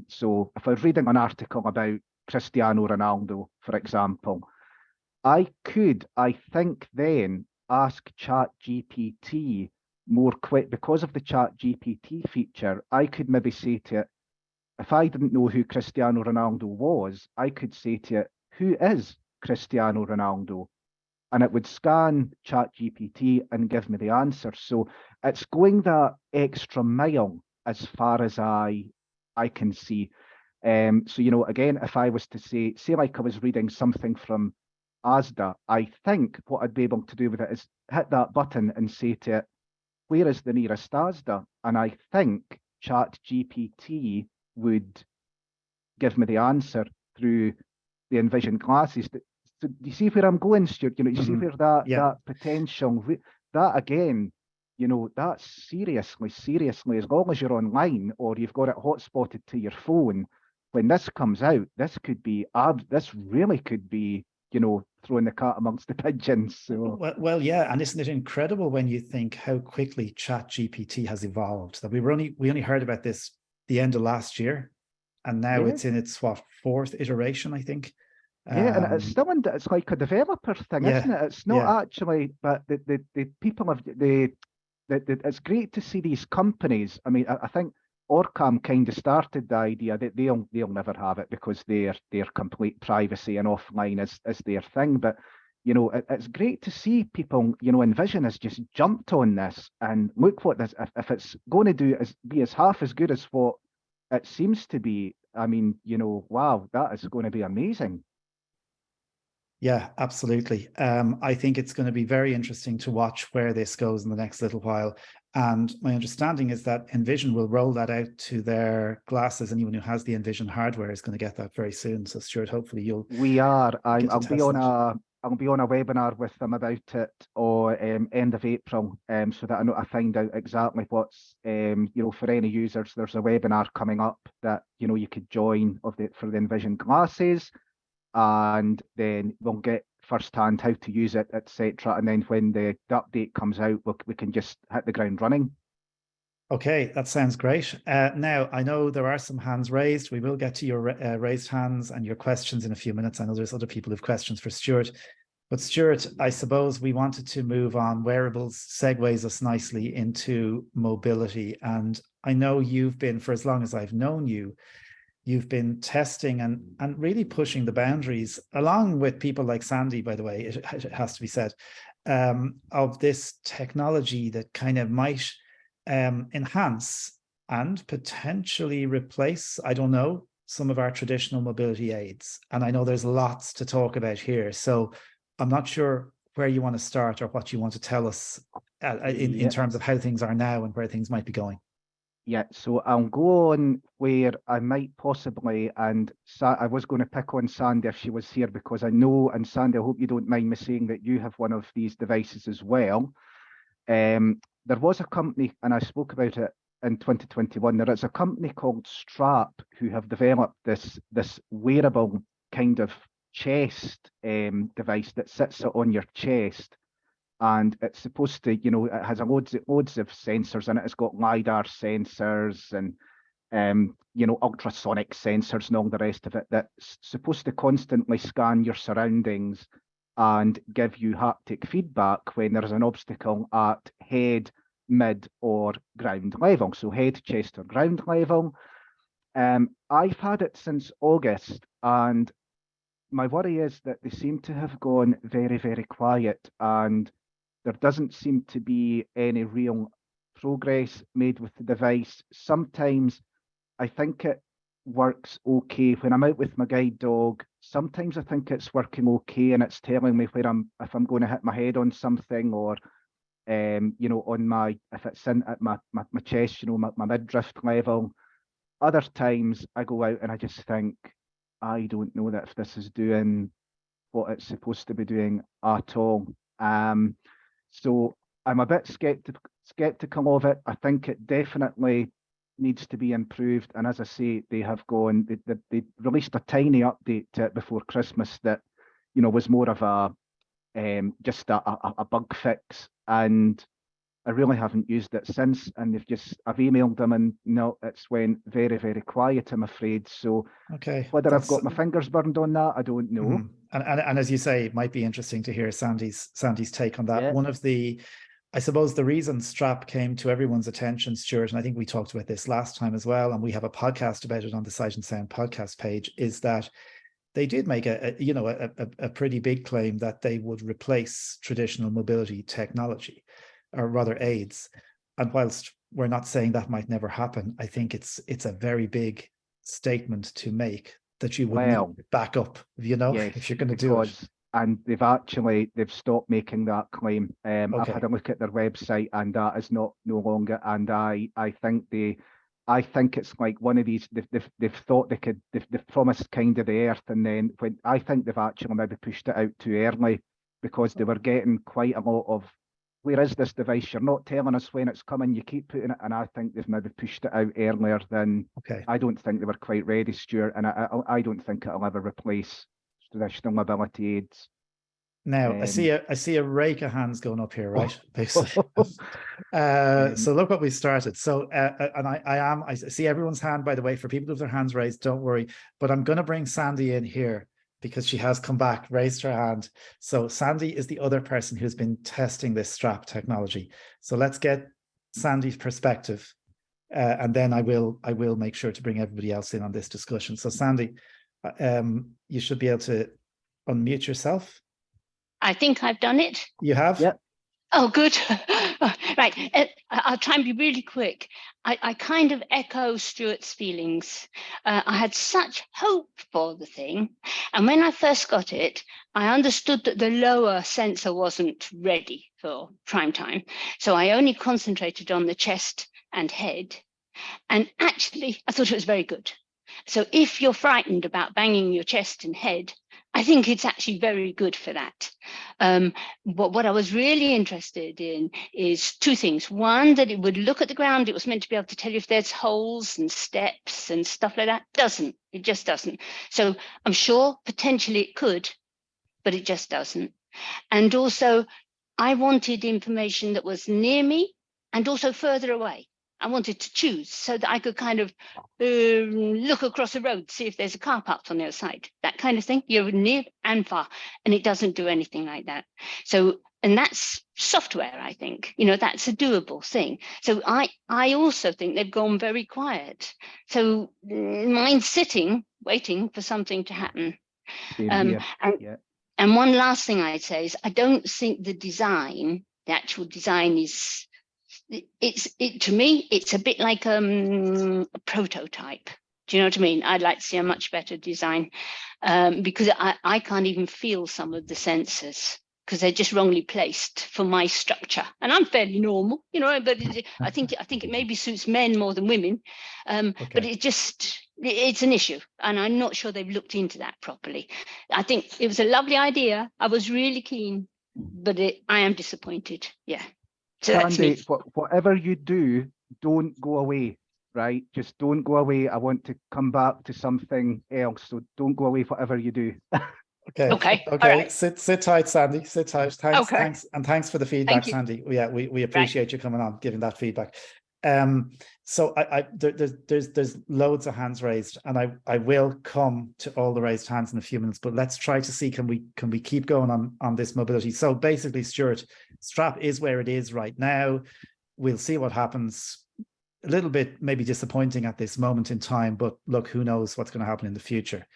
So if I was reading an article about Cristiano Ronaldo, for example, I think then ask ChatGPT more quick, because of the ChatGPT feature. I could maybe say to it, if I didn't know who Cristiano Ronaldo was, I could say to it, who is Cristiano Ronaldo? and it would scan ChatGPT and give me the answer. So it's going that extra mile as far as I can see. So, you know, again, if I was to say like I was reading something from ASDA, I think what I'd be able to do with it is hit that button and say to it, where is the nearest ASDA? And I think ChatGPT would give me the answer through the Envision glasses. So do you see where I'm going, Stuart? You know, you see where that potential, that again, you know, that's seriously, as long as you're online or you've got it hotspotted to your phone, when this comes out, this really could be, you know, throwing the cat amongst the pigeons. So
well, yeah, and isn't it incredible when you think how quickly ChatGPT has evolved? That we only heard about this the end of last year, and now it's in its fourth iteration, I think.
Yeah, and it's still it's like a developer thing, isn't it? It's not actually, but the people have it's great to see these companies. I mean, I think Orcam kind of started the idea that they'll never have it because their complete privacy and offline is their thing. But you know, it's great to see people. You know, Envision has just jumped on this, and look what this. If it's going to be as half as good as what it seems to be, I mean, you know, wow, that is going to be amazing.
Yeah, absolutely. I think it's going to be very interesting to watch where this goes in the next little while. And my understanding is that Envision will roll that out to their glasses. Anyone who has the Envision hardware is going to get that very soon. So Stuart, hopefully you'll.
We are. I'll be on a webinar with them about it or end of April, so that I find out exactly what's you know, for any users. There's a webinar coming up that, you know, you could join for the Envision glasses. And then we'll get firsthand how to use it, etc. And then when the update comes out, we can just hit the ground running.
Okay, that sounds great. Now, I know there are some hands raised. We will get to your raised hands and your questions in a few minutes. I know there's other people who have questions for Stuart. But Stuart, I suppose we wanted to move on. Wearables segues us nicely into mobility. And I know you've been, for as long as I've known you, you've been testing and really pushing the boundaries, along with people like Sandy, by the way, it has to be said, of this technology that kind of might enhance and potentially replace, I don't know, some of our traditional mobility aids. And I know there's lots to talk about here. So I'm not sure where you want to start or what you want to tell us in terms of how things are now and where things might be going.
Yeah, so I'll go on where I might possibly, and I was going to pick on Sandy if she was here, because I know, and Sandy, I hope you don't mind me saying that you have one of these devices as well. There was a company, and I spoke about it in 2021, there is a company called Strap who have developed this wearable kind of chest device that sits on your chest. And it's supposed to, you know, it has loads of sensors in it. It's got LiDAR sensors and, you know, ultrasonic sensors and all the rest of it that's supposed to constantly scan your surroundings and give you haptic feedback when there is an obstacle at head, mid, or ground level. So head, chest, or ground level. I've had it since August, and my worry is that they seem to have gone very, very quiet, and there doesn't seem to be any real progress made with the device. Sometimes I think it works okay when I'm out with my guide dog. Sometimes I think it's working okay and it's telling me where if I'm going to hit my head on something, or you know, if it's in at my chest, you know, my midriff level. Other times I go out and I just think, I don't know that if this is doing what it's supposed to be doing at all. So I'm a bit skeptical of it. I think it definitely needs to be improved. And as I say, they released a tiny update to it before Christmas that, you know, was more of just a bug fix. And I really haven't used it since. And I've emailed them, and no, it's went very, very quiet, I'm afraid. So
okay,
whether I've got my fingers burned on that, I don't know.
Mm-hmm. And as you say, it might be interesting to hear Sandy's take on that.
Yeah.
One of the, I suppose, the reason Strap came to everyone's attention, Stuart, and I think we talked about this last time as well, and we have a podcast about it on the Sight and Sound podcast page, is that they did make a pretty big claim that they would replace traditional mobility technology, or rather aids. And whilst we're not saying that might never happen, I think it's a very big statement to make that you would need to back up,
yes,
if you're going to do it.
And they've stopped making that claim. I've had a look at their website, and that is no longer. And I think it's like one of these. They've thought they've promised kind of the earth, and then when I think they've actually maybe pushed it out too early, because they were getting quite a lot of, where is this device? You're not telling us when it's coming. You keep putting it, and I think they've maybe pushed it out earlier than.
Okay.
I don't think they were quite ready, Stuart, and I don't think it'll ever replace traditional mobility aids.
Now I see a rake of hands going up here, right? So look what we started. So and I see everyone's hand, by the way. For people who have their hands raised, don't worry. But I'm going to bring Sandy in here because she has come back, raised her hand. So Sandy is the other person who's been testing this strap technology. So let's get Sandy's perspective, and then I will make sure to bring everybody else in on this discussion. So Sandy, you should be able to unmute yourself.
I think I've done it.
You have?
Yep.
Oh, good. Right. I'll try and be really quick. I kind of echo Stuart's feelings. I had such hope for the thing. And when I first got it, I understood that the lower sensor wasn't ready for prime time. So I only concentrated on the chest and head. And actually, I thought it was very good. So if you're frightened about banging your chest and head, I think it's actually very good for that. What I was really interested in is two things. One, that it would look at the ground. It was meant to be able to tell you if there's holes and steps and stuff like that. It just doesn't. So I'm sure potentially it could, but it just doesn't. And also, I wanted information that was near me and also further away. I wanted to choose so that I could kind of look across the road, see if there's a car parked on the other side, that kind of thing. You're near and far, and it doesn't do anything like that. So, and that's software, I think, that's a doable thing. So I also think they've gone very quiet. So mine's sitting, waiting for something to happen. And one last thing I'd say is I don't think the actual design is, to me, it's a bit like a prototype. Do you know what I mean? I'd like to see a much better design because I can't even feel some of the sensors because they're just wrongly placed for my structure. And I'm fairly normal, but I think it maybe suits men more than women. But it's an issue. And I'm not sure they've looked into that properly. I think it was a lovely idea. I was really keen, but I am disappointed. Yeah. So
Sandy, whatever you do, don't go away, right? Just don't go away. I want to come back to something else. So don't go away, whatever you do.
Okay.
Right. Sit tight, Sandy. Sit tight. Thanks.
Okay.
Thanks for the feedback, Sandy. Yeah, we appreciate you coming on, giving that feedback. So there's loads of hands raised, and I will come to all the raised hands in a few minutes, but let's try to see can we keep going on this mobility. So basically, Stuart, strap is where it is right now. We'll see what happens. A little bit maybe disappointing at this moment in time, but look, who knows what's going to happen in the future.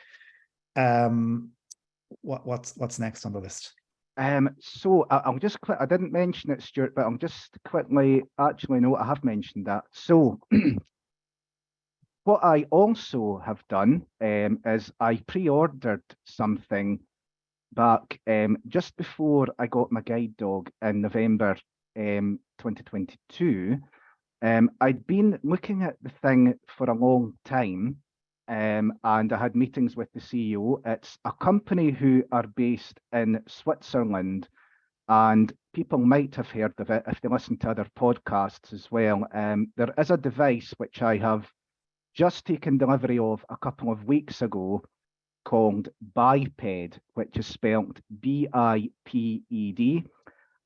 What's next on the list?
So I'll just I didn't mention it, Stuart, but I'll just quickly, actually, no, I have mentioned that. So what I also have done is I pre-ordered something back just before I got my guide dog in November 2022. I'd been looking at the thing for a long time. And I had meetings with the CEO. It's a company who are based in Switzerland, and people might have heard of it if they listen to other podcasts as well. There is a device which I have just taken delivery of a couple of weeks ago called Biped, which is spelled BIPED.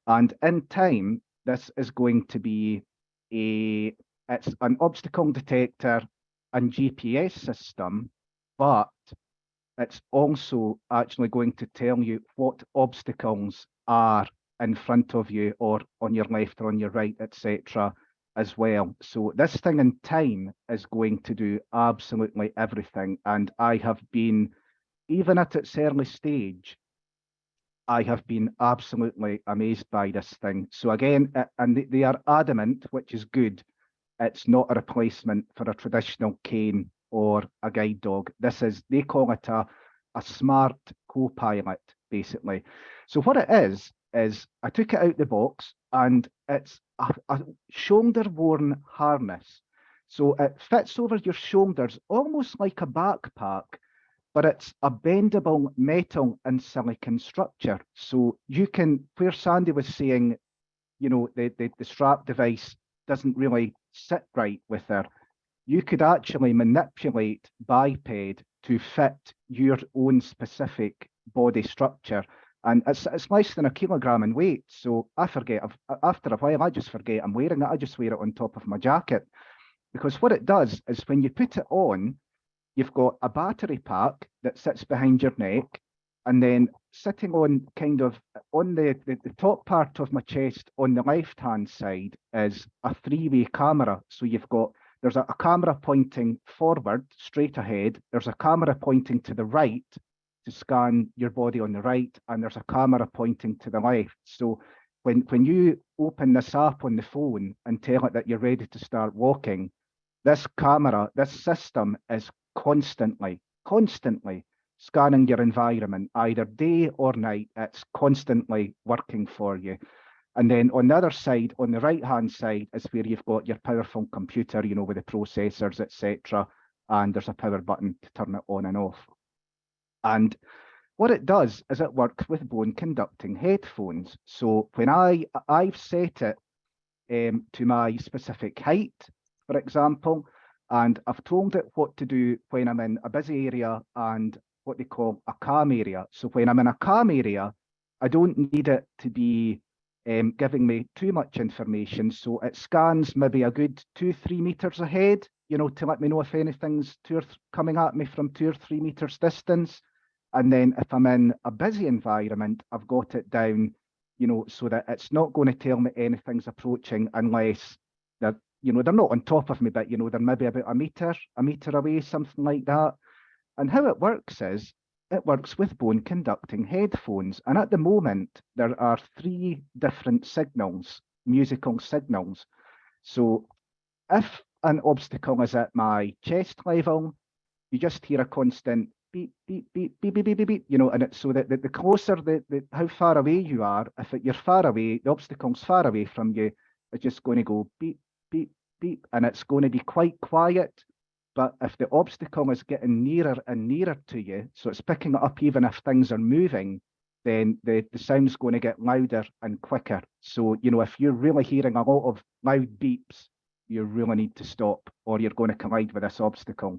And in time, this is going to be it's an obstacle detector and GPS system, but it's also actually going to tell you what obstacles are in front of you or on your left or on your right, etc. as well. So this thing in time is going to do absolutely everything. And I have been even at its early stage, I have been absolutely amazed by this thing. So again, and they are adamant, which is good, it's not a replacement for a traditional cane or a guide dog. This is, they call it a smart co-pilot, basically. So what it is I took it out the box, and it's a shoulder-worn harness. So it fits over your shoulders, almost like a backpack, but it's a bendable metal and silicon structure. So you can, where Sandy was saying, you know, the strap device doesn't really sit right with her, you could actually manipulate biped to fit your own specific body structure. And it's less than a kilogram in weight. So I forget, after a while, I just forget I'm wearing it. I just wear it on top of my jacket. Because what it does is when you put it on, you've got a battery pack that sits behind your neck, and then sitting on kind of on the top part of my chest on the left-hand side is a three-way camera. So you've got, there's a camera pointing forward, straight ahead. There's a camera pointing to the right to scan your body on the right, and there's a camera pointing to the left. So when you open this app on the phone and tell it that you're ready to start walking, this camera, this system is constantly scanning your environment, either day or night. It's constantly working for you. And then on the other side, on the right-hand side, is where you've got your powerful computer, you know, with the processors, etc. And there's a power button to turn it on and off. And what it does is it works with bone conducting headphones. So when I've set it to my specific height, for example, and I've told it what to do when I'm in a busy area and what they call a calm area. So when I'm in a calm area, I don't need it to be giving me too much information. So it scans maybe a good 2-3 meters ahead, you know, to let me know if anything's coming at me from 2 or 3 meters distance. And then if I'm in a busy environment, I've got it down, you know, so that it's not going to tell me anything's approaching unless they're, you know, they're not on top of me, but, you know, they're maybe about a meter away, something like that. And how it works is, it works with bone conducting headphones. And at the moment, there are 3 different signals, musical signals. So if an obstacle is at my chest level, you just hear a constant beep, beep, beep, beep, beep, beep, beep, beep, you know, and it's so that the closer, how far away you are, if you're far away, the obstacle's far away from you, it's just going to go beep, beep, beep, and it's going to be quite quiet. But if the obstacle is getting nearer and nearer to you, so it's picking it up even if things are moving, then the sound's going to get louder and quicker. So, you know, if you're really hearing a lot of loud beeps, you really need to stop, or you're going to collide with this obstacle.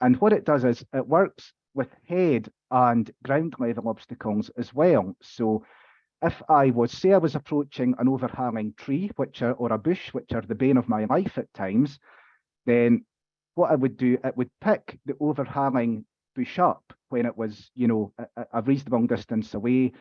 And what it does is it works with head and ground level obstacles as well. So if I was approaching an overhanging tree, or a bush, which are the bane of my life at times, then what I would do, it would pick the overhanging bush up when it was, you know, a reasonable distance away.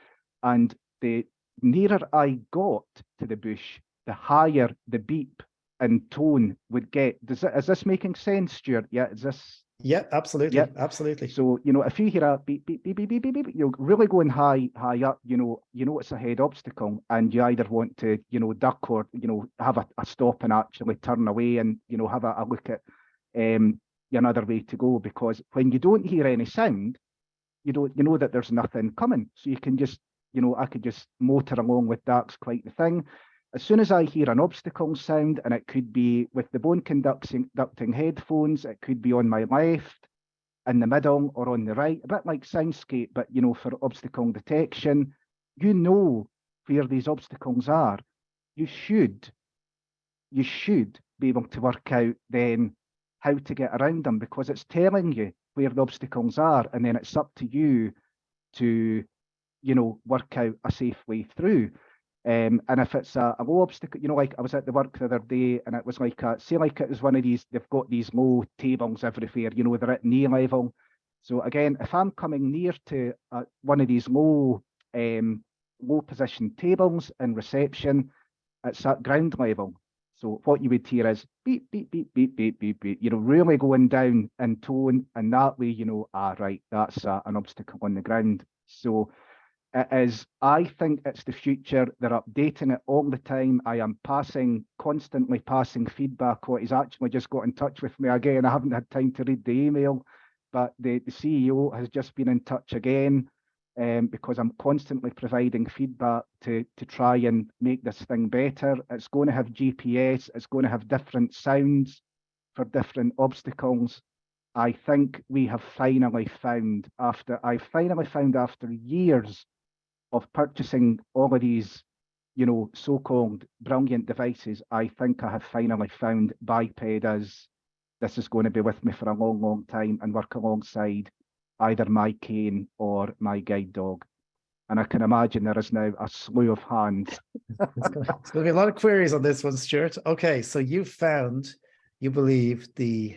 And the nearer I got to the bush, the higher the beep and tone would get. Is this making sense, Stuart? Yeah, is this?
Yeah, absolutely. Yep. Absolutely.
So, you know, if you hear a beep, beep, beep, beep, beep, beep, beep, you're really going high up, you know it's a head obstacle, and you either want to, you know, duck, or, you know, have a stop and actually turn away and, you know, have a look at another way to go. Because when you don't hear any sound, you know that there's nothing coming. So you can just, you know, I could just motor along with that's quite the thing. As soon as I hear an obstacle sound, and it could be with the bone conducting headphones, it could be on my left, in the middle, or on the right, a bit like Seascape, but, you know, for obstacle detection, you know where these obstacles are. You should be able to work out then how to get around them, because it's telling you where the obstacles are, and then it's up to you to, you know, work out a safe way through. And if it's a low obstacle, you know, like I was at the work the other day, and it was like, like it was one of these, they've got these low tables everywhere, you know, they're at knee level. So again, if I'm coming near to one of these low position tables in reception, it's at ground level. So what you would hear is beep, beep, beep, beep, beep, beep, beep, you know, really going down in tone, and that way, you know, right, that's an obstacle on the ground. So it is, I think it's the future. They're updating it all the time. I am constantly passing feedback. What he's actually just got in touch with me again. I haven't had time to read the email, but the CEO has just been in touch again, because I'm constantly providing feedback to try and make this thing better. It's going to have GPS. It's going to have different sounds for different obstacles. I think we have finally found, after years of purchasing all of these, you know, so-called brilliant devices, I think I have finally found biped as this is going to be with me for a long, long time and work alongside either my cane or my guide dog. And I can imagine there is now a slew of hands.
It's going to be a lot of queries on this one, Stuart. Okay, so you found, you believe, the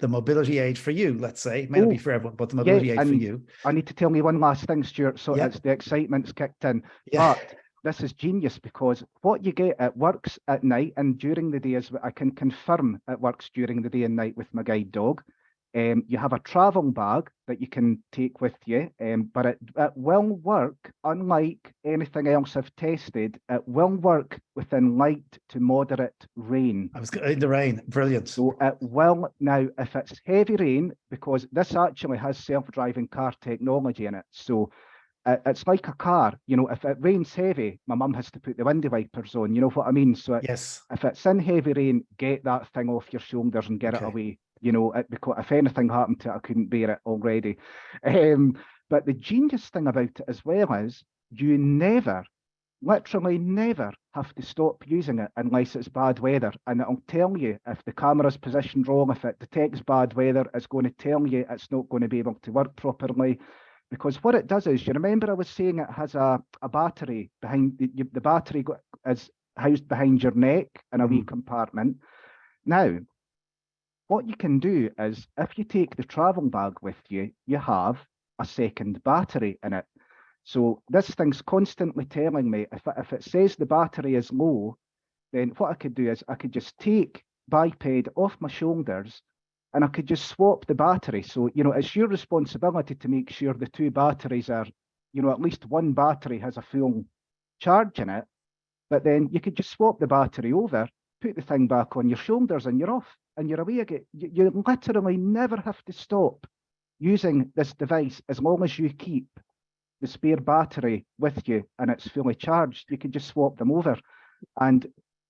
mobility aid for you, let's say. It may not be for everyone, but the mobility aid for you.
I need to tell you one last thing, Stuart, so it's the excitement's kicked in.
Yeah.
But this is genius, because what you get, it works at night and during the day, is I can confirm it works during the day and night with my guide dog. You have a travel bag that you can take with you, but it will work, unlike anything else I've tested, it will work within light to moderate rain.
I was in the rain, brilliant.
So it will, now if it's heavy rain, because this actually has self-driving car technology in it, so it's like a car, you know, if it rains heavy, my mum has to put the window wipers on, you know what I mean? So
yes,
if it's in heavy rain, get that thing off your shoulders and get it away. You know, because if anything happened to it, I couldn't bear it already. But the genius thing about it as well is you never, literally never, have to stop using it unless it's bad weather. And it'll tell you if the camera's positioned wrong, if it detects bad weather, it's going to tell you it's not going to be able to work properly. Because what it does is, you remember I was saying it has a battery behind, the battery is housed behind your neck in a wee compartment. Now, what you can do is, if you take the travel bag with you, you have a second battery in it. So this thing's constantly telling me, if it says the battery is low, then what I could do is I could just take biped off my shoulders and I could just swap the battery. So, you know, it's your responsibility to make sure the two batteries are, you know, at least one battery has a full charge in it. But then you could just swap the battery over, put the thing back on your shoulders, and you're off and you're away again. You literally never have to stop using this device as long as you keep the spare battery with you and it's fully charged. You can just swap them over. And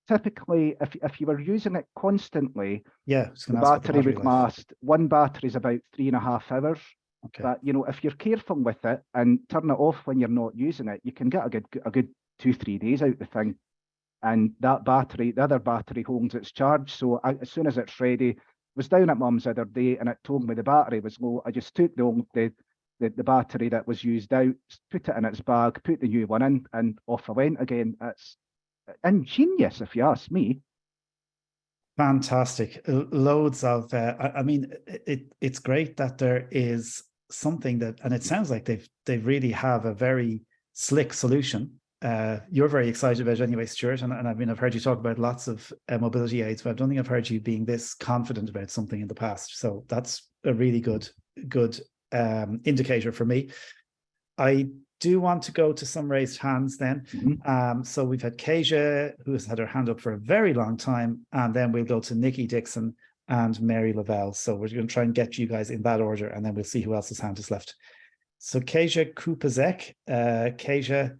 typically, if you were using it constantly, the battery would last. One battery is about 3.5 hours. Okay. But you know, if you're careful with it and turn it off when you're not using it, you can get a good 2-3 days out the thing. And that battery, the other battery, holds its charge. So as soon as it's ready, was down at mum's the other day and it told me the battery was low. I just took the battery that was used out, put it in its bag, put the new one in, and off I went again. It's ingenious, if you ask me.
Fantastic. Loads of, I mean, it's great that there is something that, and it sounds like they really have a very slick solution. You're very excited about it anyway, Stuart, and I mean, I've heard you talk about lots of mobility aids, but I don't think I've heard you being this confident about something in the past. So that's a really good indicator for me. I do want to go to some raised hands then. So we've had Kasia, who has had her hand up for a very long time, and then we'll go to Nikki Dixon and Mary Lavelle. So we're going to try and get you guys in that order, and then we'll see who else's hand is left. So Kasia Kupazek, Kasia,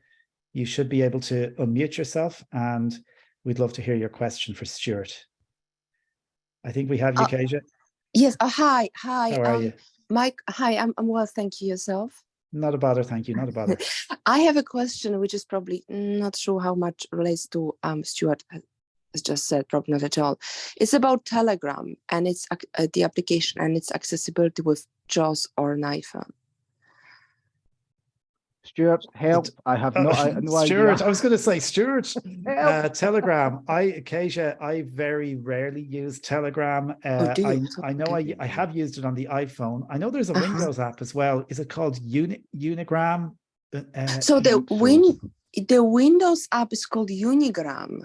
you should be able to unmute yourself, and we'd love to hear your question for Stuart. I think we have you, Kasia.
Yes. Hi.
How are you?
Mike, hi. I'm well, thank you. Yourself?
Not a bother, thank you. Not a bother.
I have a question, which is probably not sure how much relates to Stuart has just said. Probably not at all. It's about Telegram and it's the application and its accessibility with JAWS or an iPhone.
Stuart, help. I have no idea.
Stuart, I was going to say, Stuart, Telegram. Kasia, I very rarely use Telegram. I know I have used it on the iPhone. I know there's a Windows app as well. Is it called Unigram?
So the Windows app is called Unigram.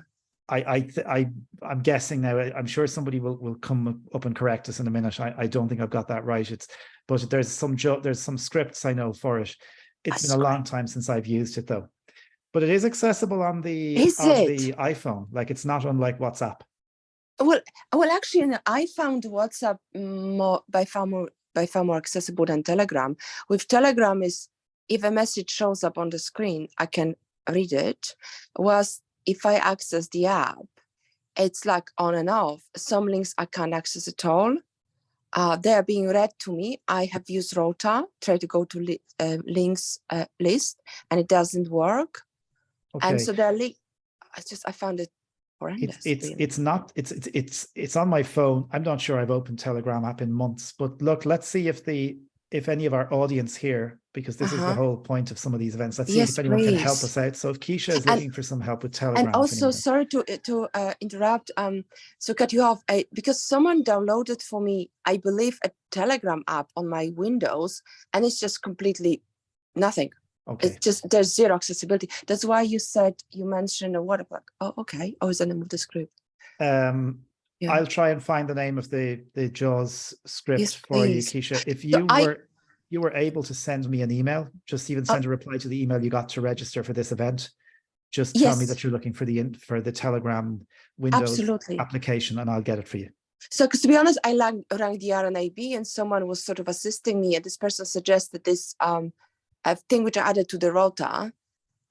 I'm guessing now. I'm sure somebody will come up and correct us in a minute. I don't think I've got that right. But there's some scripts I know for it. It's been a long time since I've used it though. But it is accessible on the iPhone. Like, it's not unlike WhatsApp.
Well, actually, I found WhatsApp by far more accessible than Telegram. With Telegram, is if a message shows up on the screen, I can read it. Whereas if I access the app, it's like on and off. Some links I can't access at all. They are being read to me. I have used Rota, try to go to links list, and it doesn't work.
Okay.
And so they're I found it horrendous.
It's on my phone. I'm not sure I've opened Telegram app in months, but look, let's see if any of our audience here, because this is the whole point of some of these events. Let's see if anyone can help us out. So if Keisha is looking for some help with Telegram.
And also, sorry to interrupt, so cut you off, because someone downloaded for me, I believe, a Telegram app on my Windows, and it's just completely nothing.
Okay.
It's just, there's zero accessibility. That's why you mentioned a what about, oh, okay. Oh, is the name of the script?
I'll try and find the name of the JAWS script for you, Keisha. If you were able to send me an email, just even send a reply to the email you got to register for this event. Just tell me that you're looking for the Telegram Windows application, and I'll get it for you.
So, because to be honest, I rang the RNAB, and someone was sort of assisting me, and this person suggested this a thing which I added to the Rota.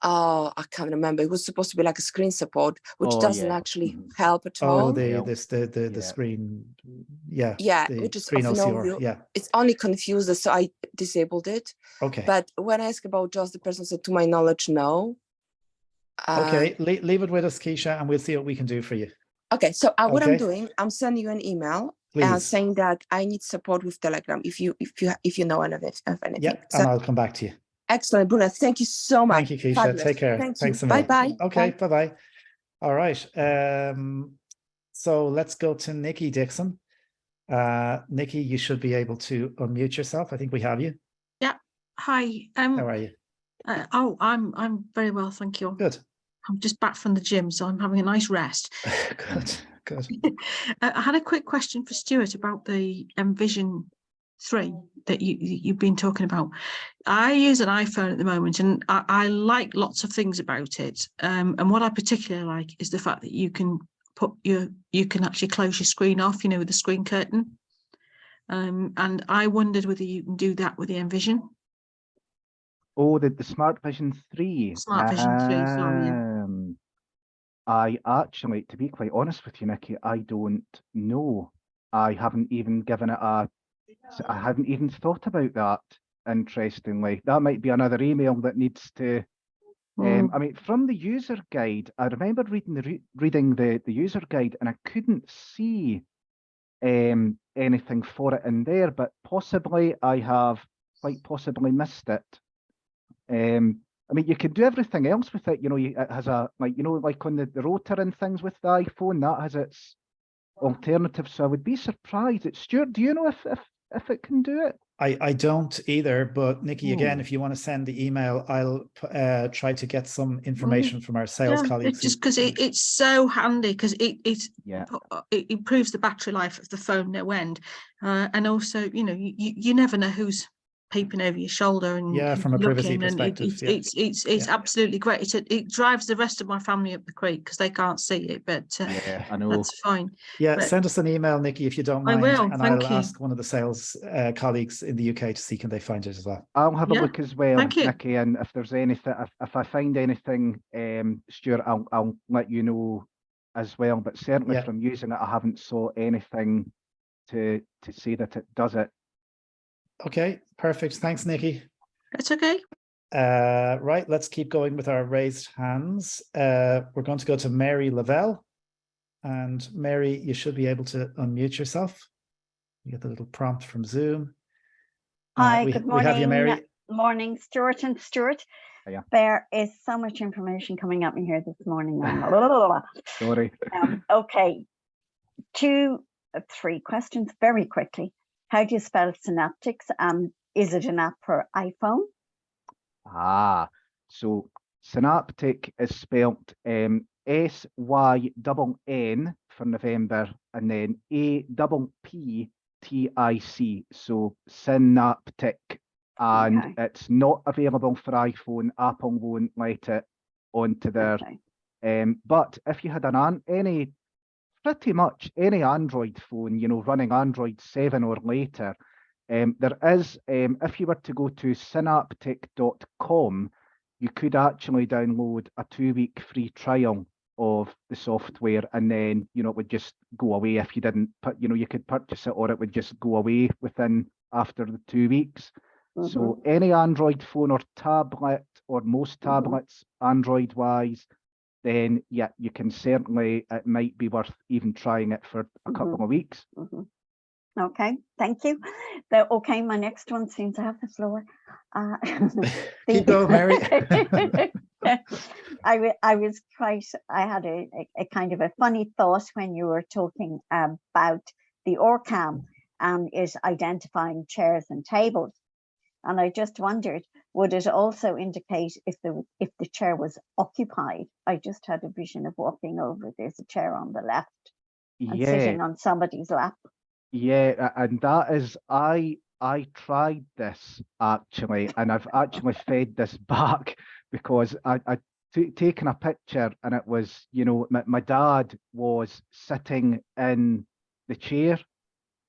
I can't remember. It was supposed to be like a screen support, which doesn't actually help at all.
Oh, the screen,
which is
screen OCR,
it's only confused, so I disabled it.
Okay.
But when I asked about JAWS, the person said, to my knowledge, no.
Okay, leave it with us, Keisha, and we'll see what we can do for you.
Okay, so what I'm doing, I'm sending you an email saying that I need support with Telegram. If you know of anything.
Yeah, and I'll come back to you.
Excellent, Bruna. Thank you so much.
Thank you, Keisha.
Fabulous.
Take care.
Thanks.
Bye-bye. Okay, bye-bye. All right. So let's go to Nikki Dixon. Nikki, you should be able to unmute yourself. I think we have you.
Yeah. Hi.
How are you?
I'm very well, thank you.
Good.
I'm just back from the gym, so I'm having a nice rest.
Good.
I had a quick question for Stuart about the Vision 3 that you've been talking about. I use an iPhone at the moment, and I like lots of things about it. And what I particularly like is the fact that you can actually close your screen off, with the screen curtain. And I wondered whether you can do that with the Vision.
Oh, the Smart Vision 3.
Smart Vision 3, sorry.
I actually, to be quite honest with you, Nikki, I don't know. I haven't even given it I hadn't even thought about that, interestingly. That might be another email that needs to... I mean, from the user guide, I remember reading the user guide, and I couldn't see anything for it in there, but possibly I have quite possibly missed it. I mean, you can do everything else with it. It has like on the rotor and things with the iPhone, that has its alternatives. So I would be surprised. Stuart, do you know if it can do it?
I don't either, but Nikki, again, if you want to send the email, I'll try to get some information from our sales colleagues.
It's just because it's so handy, because it improves the battery life of the phone no end, and also you never know who's peeping over your shoulder and
from a privacy perspective,
it's absolutely great. It drives the rest of my family up the creek because they can't see it, but
I know
that's fine.
Send us an email, Nikki, if you don't mind.
I will.
And I'll ask one of the sales colleagues in the UK to see can they find it as well.
I'll have a look as well, Nikki, and if there's anything, if I find anything, Stuart, I'll let you know as well. But certainly from using it, I haven't saw anything to say that it does it.
Okay, perfect. Thanks, Nikki.
That's okay.
Right, let's keep going with our raised hands. We're going to go to Mary Lavelle. And Mary, you should be able to unmute yourself. You get the little prompt from Zoom.
Hi, good morning.
We have you, Mary.
Morning, Stuart and Stuart.
Hiya.
There is so much information coming at me here this morning.
Sorry.
Okay, 3 questions very quickly. How do you spell Synaptics, and is it an app for iPhone?
So Synaptic is spelt SYNN for November, and then APPTIC, so Synaptic, and
Okay.
it's not available for iPhone. Apple won't let it onto their.
Okay.
But if you had pretty much any Android phone, you know, running Android 7 or later, there is, if you were to go to synaptic.com, you could actually download a 2-week free trial of the software, and then, you know, it would just go away if you didn't put, you know, you could purchase it, or it would just go away after the 2 weeks. So any Android phone or tablet, or most tablets, Android wise, then yeah, you can certainly, it might be worth even trying it for a couple of weeks.
Okay, thank you. Okay, my next one seems to have the floor.
Keep going, Mary.
I had a kind of a funny thought when you were talking about the ORCAM and it identifying chairs and tables. And I just wondered, would it also indicate if the chair was occupied? I just had a vision of walking over, there's a chair on the left and sitting on somebody's lap.
Yeah, and that is, I tried this actually, and I've actually fed this back because I taken a picture, and it was, you know, my dad was sitting in the chair,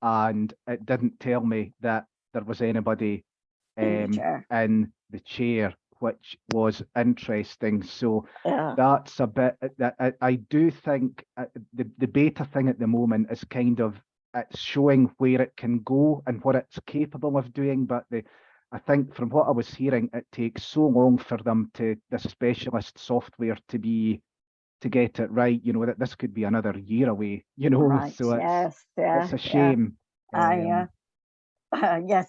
and it didn't tell me that there was anybody in the chair, which was interesting. So that's a bit that I do think the beta thing at the moment is kind of, it's showing where it can go and what it's capable of doing, but I think from what I was hearing, it takes so long for them the specialist software to get it right, you know, that this could be another year away, you know. Right, so it's a shame.
Yeah,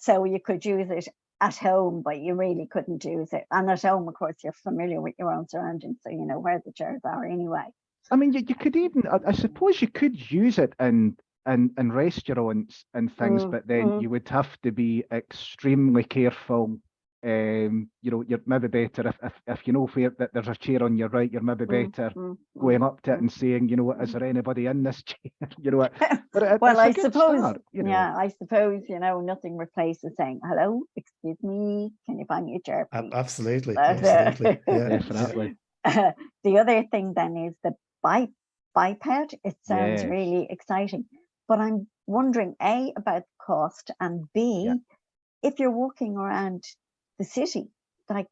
so you could use it at home, but you really couldn't use it. And at home, of course, you're familiar with your own surroundings, so you know where the chairs are anyway.
I mean, you could even, I suppose you could use it in restaurants and things, but then you would have to be extremely careful. You know, you're maybe better if you know that there's a chair on your right, you're maybe better going up to it and saying, you know, is there anybody in this chair? You know, but
well, I suppose,
start, you know.
Yeah, I suppose, you know, nothing replaces saying, hello, excuse me, can you find me a chair, please?
Absolutely, absolutely, yeah,
definitely.
The other thing then is the biped. It sounds really exciting, but I'm wondering A, about cost, and B, if you're walking around the city, like,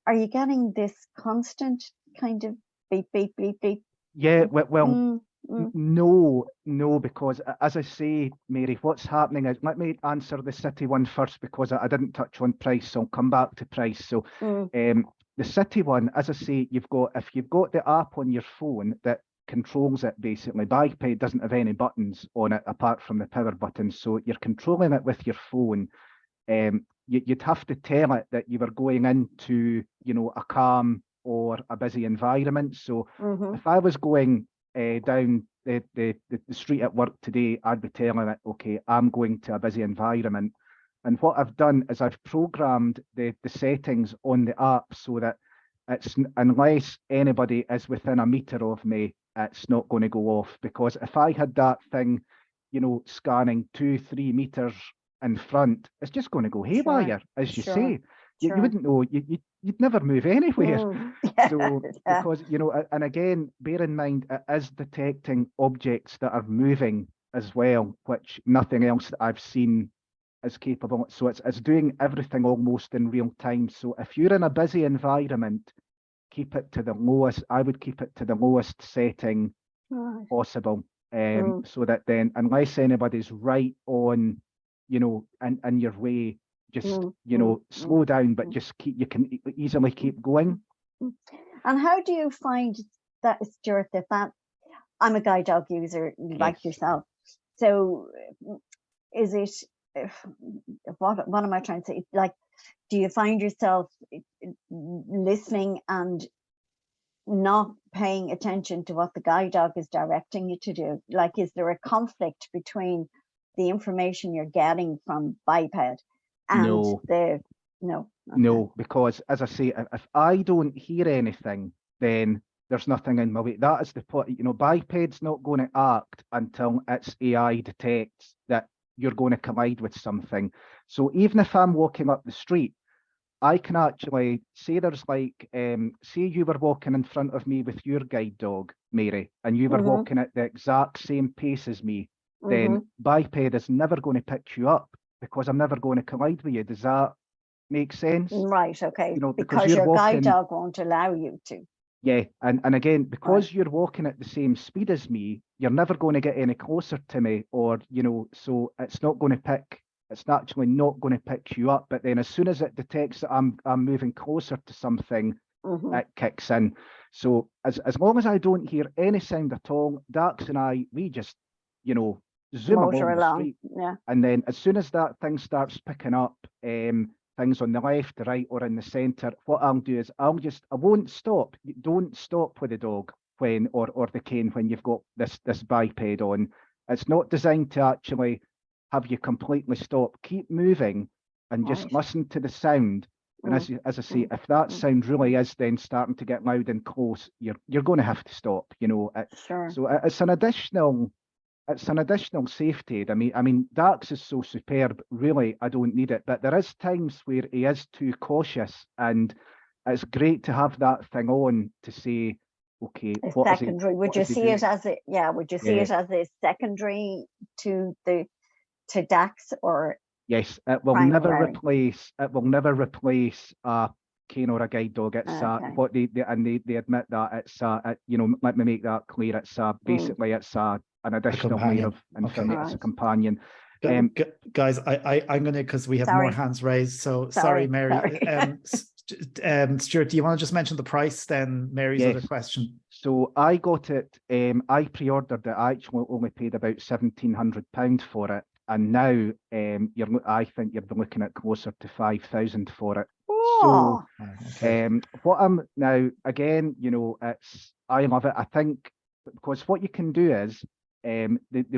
are you getting this constant kind of beep, beep, beep, beep?
Yeah, well, no, because as I say, Mary, what's happening is, let me answer the city one first, because I didn't touch on price, so I'll come back to price. So the city one, as I say, if you've got the app on your phone that controls it, basically, biped doesn't have any buttons on it apart from the power button, so you're controlling it with your phone. You'd have to tell it that you were going into, you know, a calm or a busy environment. So if I was going down the street at work today, I'd be telling it, okay, I'm going to a busy environment. And what I've done is I've programmed the settings on the app so that it's, unless anybody is within a meter of me, it's not going to go off. Because if I had that thing, you know, scanning 2-3 meters in front, it's just going to go haywire, as you say. You wouldn't know, you'd never move anywhere. So because, you know, and again, bear in mind, it is detecting objects that are moving as well, which nothing else that I've seen is capable. So it's doing everything almost in real time. So if you're in a busy environment, keep it to the lowest. I would keep it to the lowest setting possible, so that then, unless anybody's right on, you know, in your way, just you know, slow down, but just you can easily keep going.
And how do you find that, Stuart, that I'm a guide dog user like yourself, so is it, what am I trying to say, like, do you find yourself listening and not paying attention to what the guide dog is directing you to do? Like, is there a conflict between the information you're getting from biped and no,
because as I say, if I don't hear anything, then there's nothing in my way. That is the point. You know, biped's not going to act until its AI detects that you're going to collide with something. So even if I'm walking up the street, I can actually say there's like, say you were walking in front of me with your guide dog, Mary, and you were walking at the exact same pace as me, then biped is never going to pick you up because I'm never going to collide with you. Does that make sense?
Right, okay.
You know,
because your guide dog won't allow you to.
Yeah, and again, because you're walking at the same speed as me, you're never going to get any closer to me, or, you know, so it's actually not going to pick you up. But then as soon as it detects that I'm moving closer to something, it kicks in. So as long as I don't hear any sound at all, Dax and I, we just, you know, zoom along the street.
Yeah.
And then as soon as that thing starts picking up things on the left, the right, or in the centre, what I'll do is I won't stop. Don't stop with the dog when or the cane when you've got this biped on. It's not designed to actually have you completely stop. Keep moving and just listen to the sound. And as I say, if that sound really is then starting to get loud and close, you're going to have to stop. You know.
Sure.
So it's an additional safety. I mean, Dax is so superb. Really, I don't need it. But there is times where he is too cautious, and it's great to have that thing on to say, okay, what
secondary. Would you see it as it? Yeah. Would you see it as a secondary to Dax, or?
Yes, it will never replace. It will never replace a cane or a guide dog. It's what they admit that it's you know, let me make that clear. It's basically it's an additional layer of information as a companion.
Guys, I'm going to, because we have more hands raised. So sorry Mary. Stuart, do you want to just mention the price then? Mary's other question.
So I got it. I pre-ordered it. I actually only paid about £1,700 for it. And now I think you're looking at closer to 5,000 for it.
Oh,
so what I'm now, again, you know, I love it. I think because what you can do is they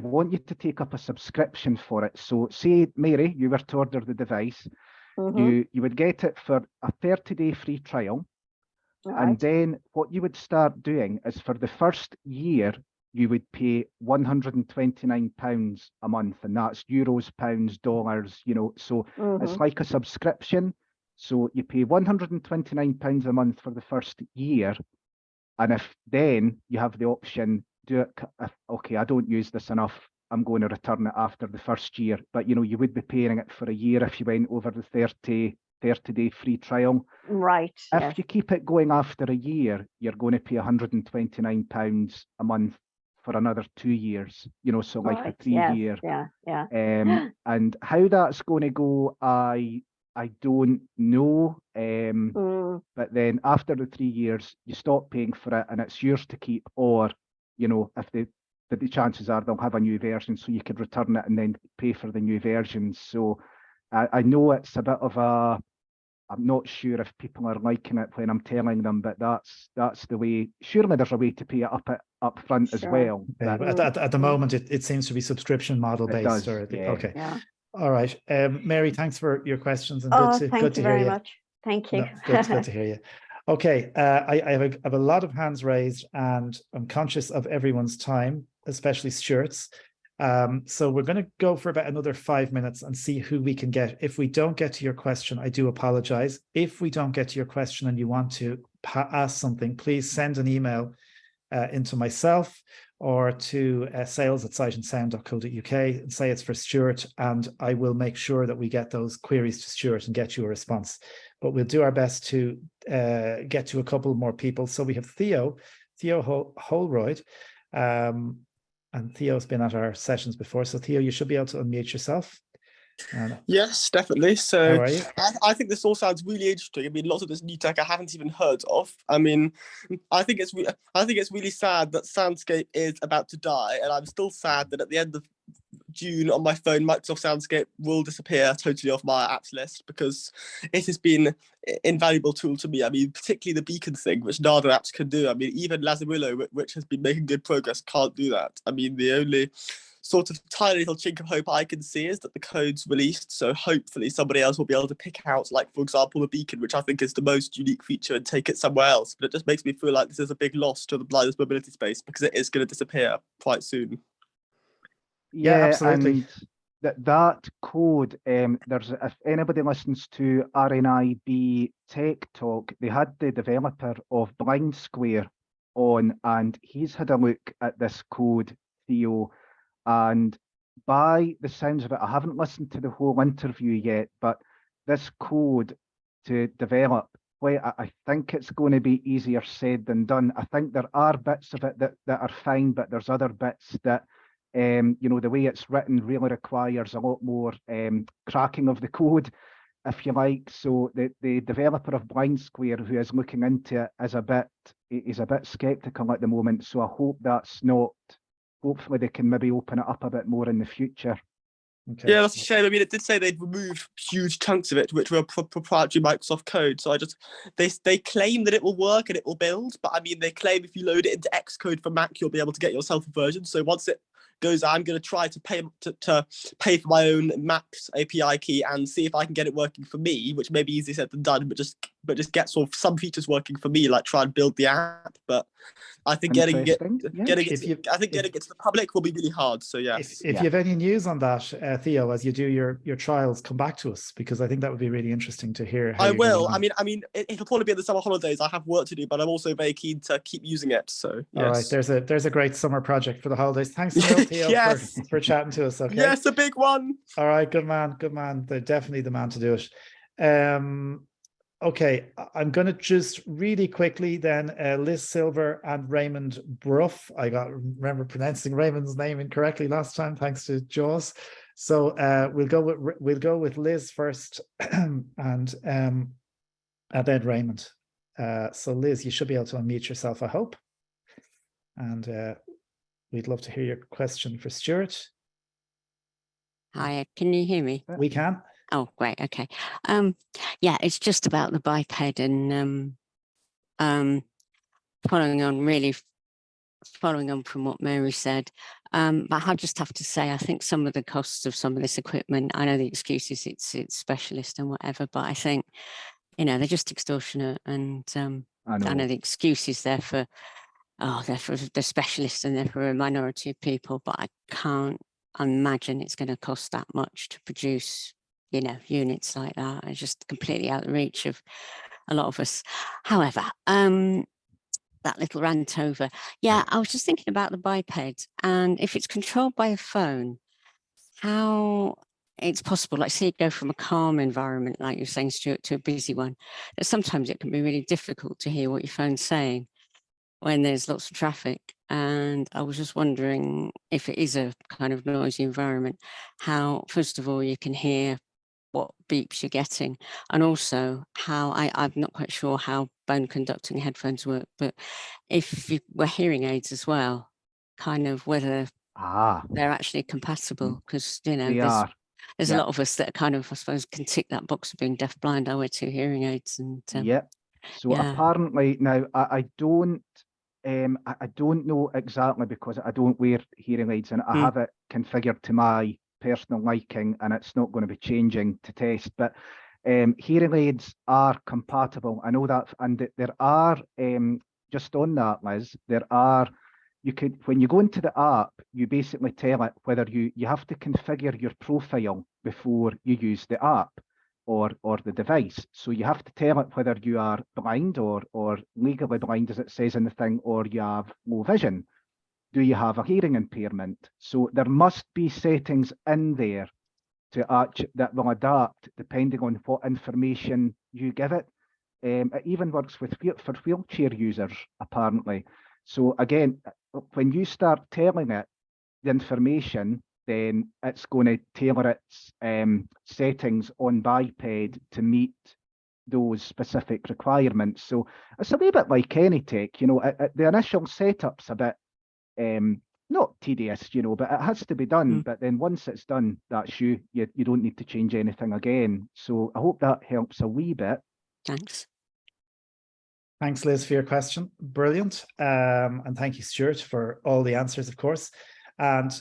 want you to take up a subscription for it. So say, Mary, you were to order the device, you would get it for a 30-day free trial. And then what you would start doing is for the first year, you would pay £129 a month, and that's euros, pounds, dollars, you know, so it's like a subscription. So you pay £129 a month for the first year. And if then you have the option, do it, okay, I don't use this enough, I'm going to return it after the first year. But, you know, you would be paying it for a year if you went over the 30-day free trial.
Right.
If you keep it going after a year, you're going to pay £129 a month for another 2 years, you know, so like a 3-year. And how that's going to go, I don't know. But then after the 3 years, you stop paying for it and it's yours to keep, or, you know, if the chances are they'll have a new version, so you could return it and then pay for the new version. So I know it's a bit of I'm not sure if people are liking it when I'm telling them, but that's the way. Surely there's a way to pay it up front as well.
At the moment, it seems to be subscription model based. Okay.
Yeah.
All right. Mary, thanks for your questions, and good to hear you.
Much. Thank you.
No, good to hear you. Okay. I have a lot of hands raised, and I'm conscious of everyone's time, especially Stuart's. So we're going to go for about another 5 minutes and see who we can get. If we don't get to your question, I do apologize. If we don't get to your question and you want to ask something, please send an email into myself or to sales@sightandsound.co.uk and say it's for Stuart, and I will make sure that we get those queries to Stuart and get you a response. But we'll do our best to get to a couple more people. So we have Theo Holroyd. And Theo's been at our sessions before. So Theo, you should be able to unmute yourself.
Yes, definitely. So
how are you?
I think this all sounds really interesting. I mean, lots of this new tech I haven't even heard of. I mean, I think it's really sad that Soundscape is about to die, and I'm still sad that at the end of June on my phone, Microsoft Soundscape will disappear totally off my apps list, because it has been an invaluable tool to me. I mean, particularly the beacon thing, which Nada apps can do. I mean, even Lazarillo, which has been making good progress, can't do that. I mean, the only sort of tiny little chink of hope I can see is that the code's released, so hopefully somebody else will be able to pick out, like, for example, the beacon, which I think is the most unique feature, and take it somewhere else. But it just makes me feel like this is a big loss to the blindness mobility space, because it is going to disappear quite soon.
Yeah, absolutely.
And that code, there's, if anybody listens to RNIB Tech Talk, they had the developer of Blind Square on, and he's had a look at this code, Theo, and by the sounds of it, I haven't listened to the whole interview yet, but this code to develop, well, I think it's going to be easier said than done. I think there are bits of it that are fine, but there's other bits that, you know, the way it's written really requires a lot more cracking of the code, if you like. So the developer of Blind Square, who is looking into it, is a bit skeptical at the moment. So I hope that's not. Hopefully they can maybe open it up a bit more in the future.
Okay.
Yeah, that's a shame. I mean, it did say they'd removed huge chunks of it, which were proprietary Microsoft code. So they claim that it will work and it will build, but I mean, they claim if you load it into Xcode for Mac, you'll be able to get yourself a version. So once it goes, I'm going to try to pay for my own Maps API key and see if I can get it working for me, which may be easier said than done, but just get sort of some features working for me, like try and build the app. But I think getting it to the public will be really hard. So yes.
If you have any news on that, Theo, as you do your trials, come back to us, because I think that would be really interesting to hear. How
I will. I mean, it'll probably be in the summer holidays. I have work to do, but I'm also very keen to keep using it. So yes.
All right, there's a great summer project for the holidays. Thanks a million, Theo,
yes.
for chatting to us. Okay.
Yes, a big one.
All right, good man. They're definitely the man to do it. Okay, I'm going to just really quickly then, Liz Silver and Raymond Bruff. I remember pronouncing Raymond's name incorrectly last time, thanks to Jaws. So we'll go with Liz first, and then Raymond. So Liz, you should be able to unmute yourself, I hope. And we'd love to hear your question for Stuart.
Hi, can you hear me?
We can.
Oh, great. Okay. Yeah, it's just about the biped and following on from what Mary said. But I just have to say, I think some of the costs of some of this equipment, I know the excuse is it's specialist and whatever, but I think, you know, they're just extortionate. And I know the excuse is they're for the specialists and they're for a minority of people, but I can't imagine it's going to cost that much to produce, you know, units like that. It's just completely out of reach of a lot of us. However, that little rant over. Yeah, I was just thinking about the biped, and if it's controlled by a phone, how it's possible, like say you go from a calm environment, like you're saying, Stuart, to a busy one, that sometimes it can be really difficult to hear what your phone's saying when there's lots of traffic. And I was just wondering, if it is a kind of noisy environment, how, first of all, you can hear what beeps you're getting, and also how I'm not quite sure how bone conducting headphones work, but if you were hearing aids as well, kind of whether they're actually compatible, because you know there's a lot of us that kind of, I suppose, can tick that box of being deafblind. I wear 2 hearing aids, and
so apparently now I don't know exactly, because I don't wear hearing aids, and I have it configured to my personal liking, and it's not going to be changing to test, but hearing aids are compatible. I know that, and there are, just on that, Liz, you could, when you go into the app, you basically tell it whether you have to configure your profile before you use the app or the device. So you have to tell it whether you are blind or legally blind, as it says in the thing, or you have low vision. Do you have a hearing impairment? So there must be settings in there that will adapt depending on what information you give it. It even works for wheelchair users, apparently. So again, when you start telling it the information, then it's going to tailor its settings on biped to meet those specific requirements. So it's a wee bit like any tech, you know, the initial setup's a bit not tedious, you know, but it has to be done. But then once it's done, that's you don't need to change anything again. So I hope that helps a wee bit.
Thanks.
Thanks, Liz, for your question. Brilliant. And thank you, Stuart, for all the answers, of course. And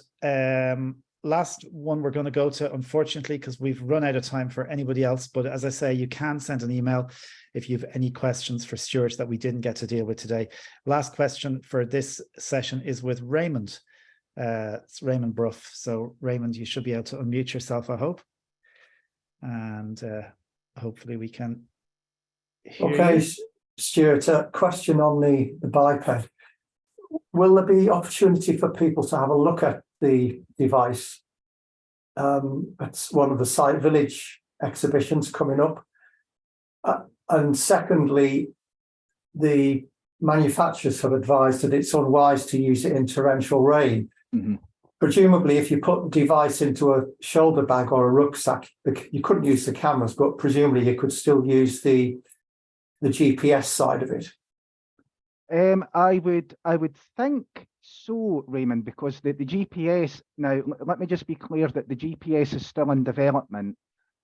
last one we're going to go to, unfortunately, because we've run out of time for anybody else. But as I say, you can send an email if you have any questions for Stuart that we didn't get to deal with today. Last question for this session is with Raymond. It's Raymond Bruff. So Raymond, you should be able to unmute yourself, I hope. And hopefully we can hear you.
Stuart, a question on the biped. Will there be opportunity for people to have a look at the device? It's one of the Site Village exhibitions coming up. And secondly, the manufacturers have advised that it's unwise to use it in torrential rain.
Mm-hmm.
Presumably, if you put the device into a shoulder bag or a rucksack, you couldn't use the cameras, but presumably you could still use the GPS side of it.
I would think so, Raymond, because the GPS, now let me just be clear that the GPS is still in development,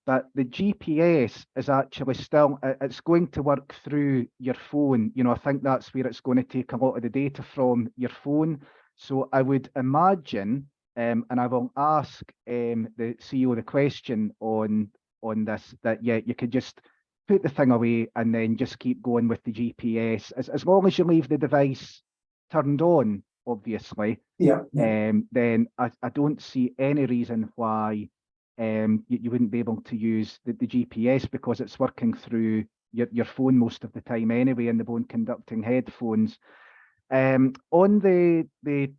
but the GPS is actually still, it's going to work through your phone. You know, I think that's where it's going to take a lot of the data from your phone. So I would imagine, and I will ask the CEO the question on this, that yeah, you could just put the thing away and then just keep going with the GPS as long as you leave the device turned on, obviously.
Yeah.
Then I don't see any reason why you wouldn't be able to use the GPS, because it's working through your phone most of the time anyway, in the bone conducting headphones. On the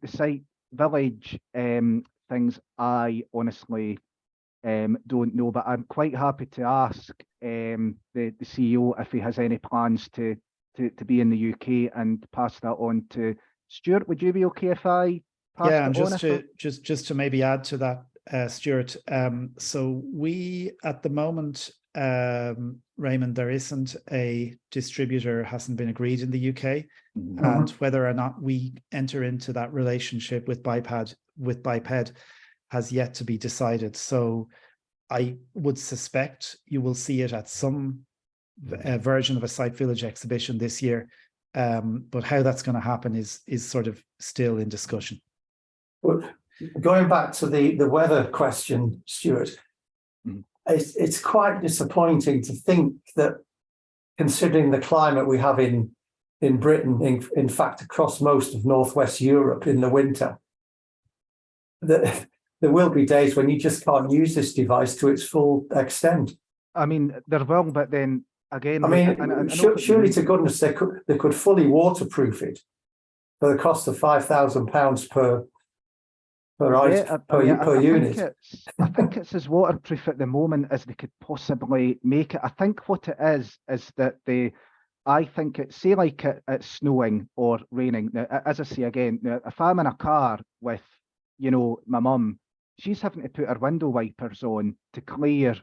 Site Village things, I honestly don't know, but I'm quite happy to ask the CEO if he has any plans to be in the UK and pass that on to Stuart. Would you be okay if I pass
Yeah, and
on?
just to maybe add to that, Stuart. So we at the moment, Raymond, there isn't a distributor, hasn't been agreed in the UK, and whether or not we enter into that relationship with Biped has yet to be decided. So I would suspect you will see it at some version of a Site Village exhibition this year, but how that's going to happen is sort of still in discussion.
Well, going back to the weather question, Stuart, it's quite disappointing to think that, considering the climate we have in Britain, in fact across most of Northwest Europe in the winter, that there will be days when you just can't use this device to its full extent. I
mean, there will, but then again,
I mean, surely to goodness they could fully waterproof it for the cost of £5,000 per unit.
I think it's as waterproof at the moment as they could possibly make it. I think what it is that I think it's, say like it's snowing or raining. Now, as I say again, now, if I'm in a car with, you know, my mum, she's having to put her window wipers on to clear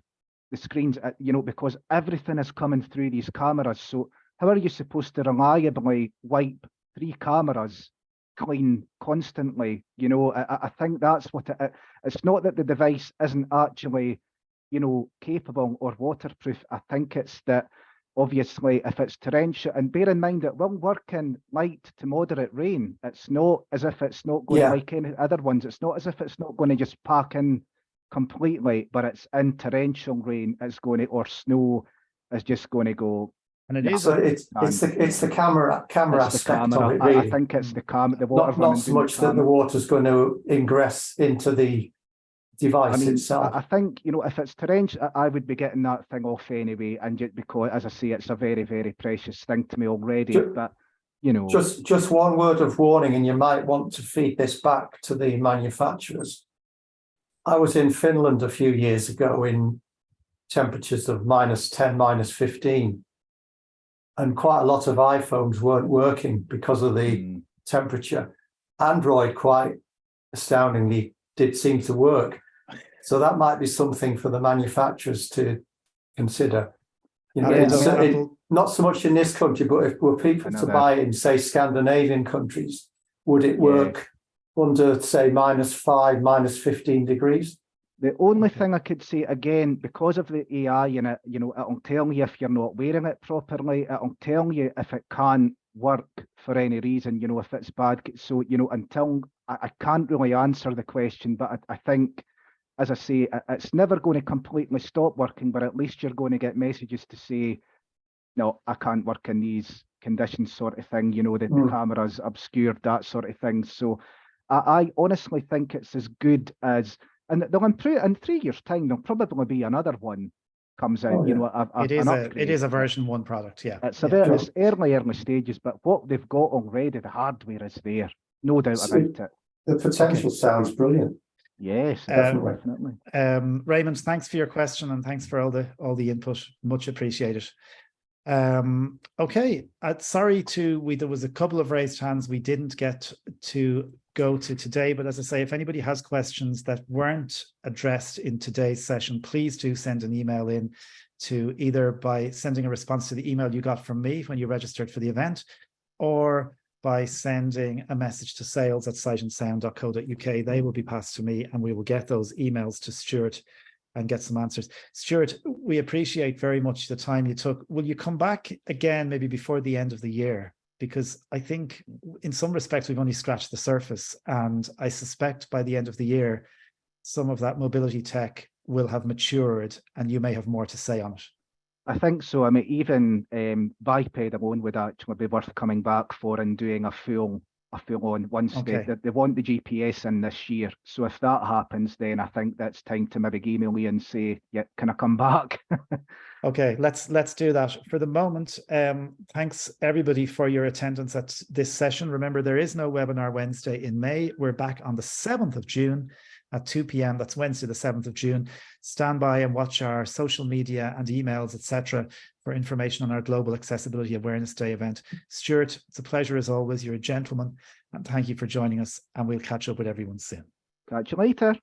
the screens, you know, because everything is coming through these cameras. So how are you supposed to reliably wipe 3 cameras clean constantly? You know, I think that's what it's not that the device isn't actually, you know, capable or waterproof. I think it's that obviously if it's torrential, and bear in mind it will work in light to moderate rain. It's not as if it's not going like any other ones. It's not as if it's not going to just pack in completely, but it's in torrential rain, it's going to, or snow is just going to go.
And it is.
So it's the camera aspect of it, really.
I think it's the camera. The water
not so much that the water's going to ingress into the device itself.
I think, you know, if it's torrential, I would be getting that thing off anyway, and just because, as I say, it's a very, very precious thing to me already. But you know,
just one word of warning, and you might want to feed this back to the manufacturers. I was in Finland a few years ago in temperatures of -10, -15, and quite a lot of iPhones weren't working because of the temperature. Android, quite astoundingly, did seem to work. So that might be something for the manufacturers to consider. You know, not so much in this country, but if were people to buy it in, say, Scandinavian countries, would it work under, say, -5, -15 degrees?
The only thing I could say, again, because of the AI in it, you know, it'll tell you if you're not wearing it properly. It'll tell you if it can't work for any reason, you know, if it's bad. So, you know, until I can't really answer the question, but I think, as I say, it's never going to completely stop working, but at least you're going to get messages to say, no, I can't work in these conditions, sort of thing, you know, the camera's obscured, that sort of thing. So I honestly think it's as good as, and they'll improve in 3 years' time, there'll probably be another one comes out, you know,
it is a version 1 product, yeah.
It's it's early stages, but what they've got already, the hardware is there, no doubt about it.
The potential sounds brilliant.
Yes, definitely.
Raymond, thanks for your question and thanks for all the input. Much appreciated. Okay, sorry there was a couple of raised hands we didn't get to go to today, but as I say, if anybody has questions that weren't addressed in today's session, please do send an email in to either by sending a response to the email you got from me when you registered for the event, or by sending a message to sales@sightandsound.co.uk. They will be passed to me and we will get those emails to Stuart and get some answers. Stuart, we appreciate very much the time you took. Will you come back again maybe before the end of the year? Because I think in some respects we've only scratched the surface, and I suspect by the end of the year some of that mobility tech will have matured and you may have more to say on it.
I think so. I mean, even biped alone would actually be worth coming back for and doing a full on once they want the GPS in this year. So if that happens, then I think that's time to maybe email me and say, yeah, can I come back?
Okay, let's do that. For the moment, thanks everybody for your attendance at this session. Remember, there is no webinar Wednesday in May. We're back on the 7th of June at 2 p.m. That's Wednesday, the 7th of June. Stand by and watch our social media and emails, etc., for information on our Global Accessibility Awareness Day event. Stuart, it's a pleasure as always. You're a gentleman, and thank you for joining us, and we'll catch up with everyone soon.
Catch you later.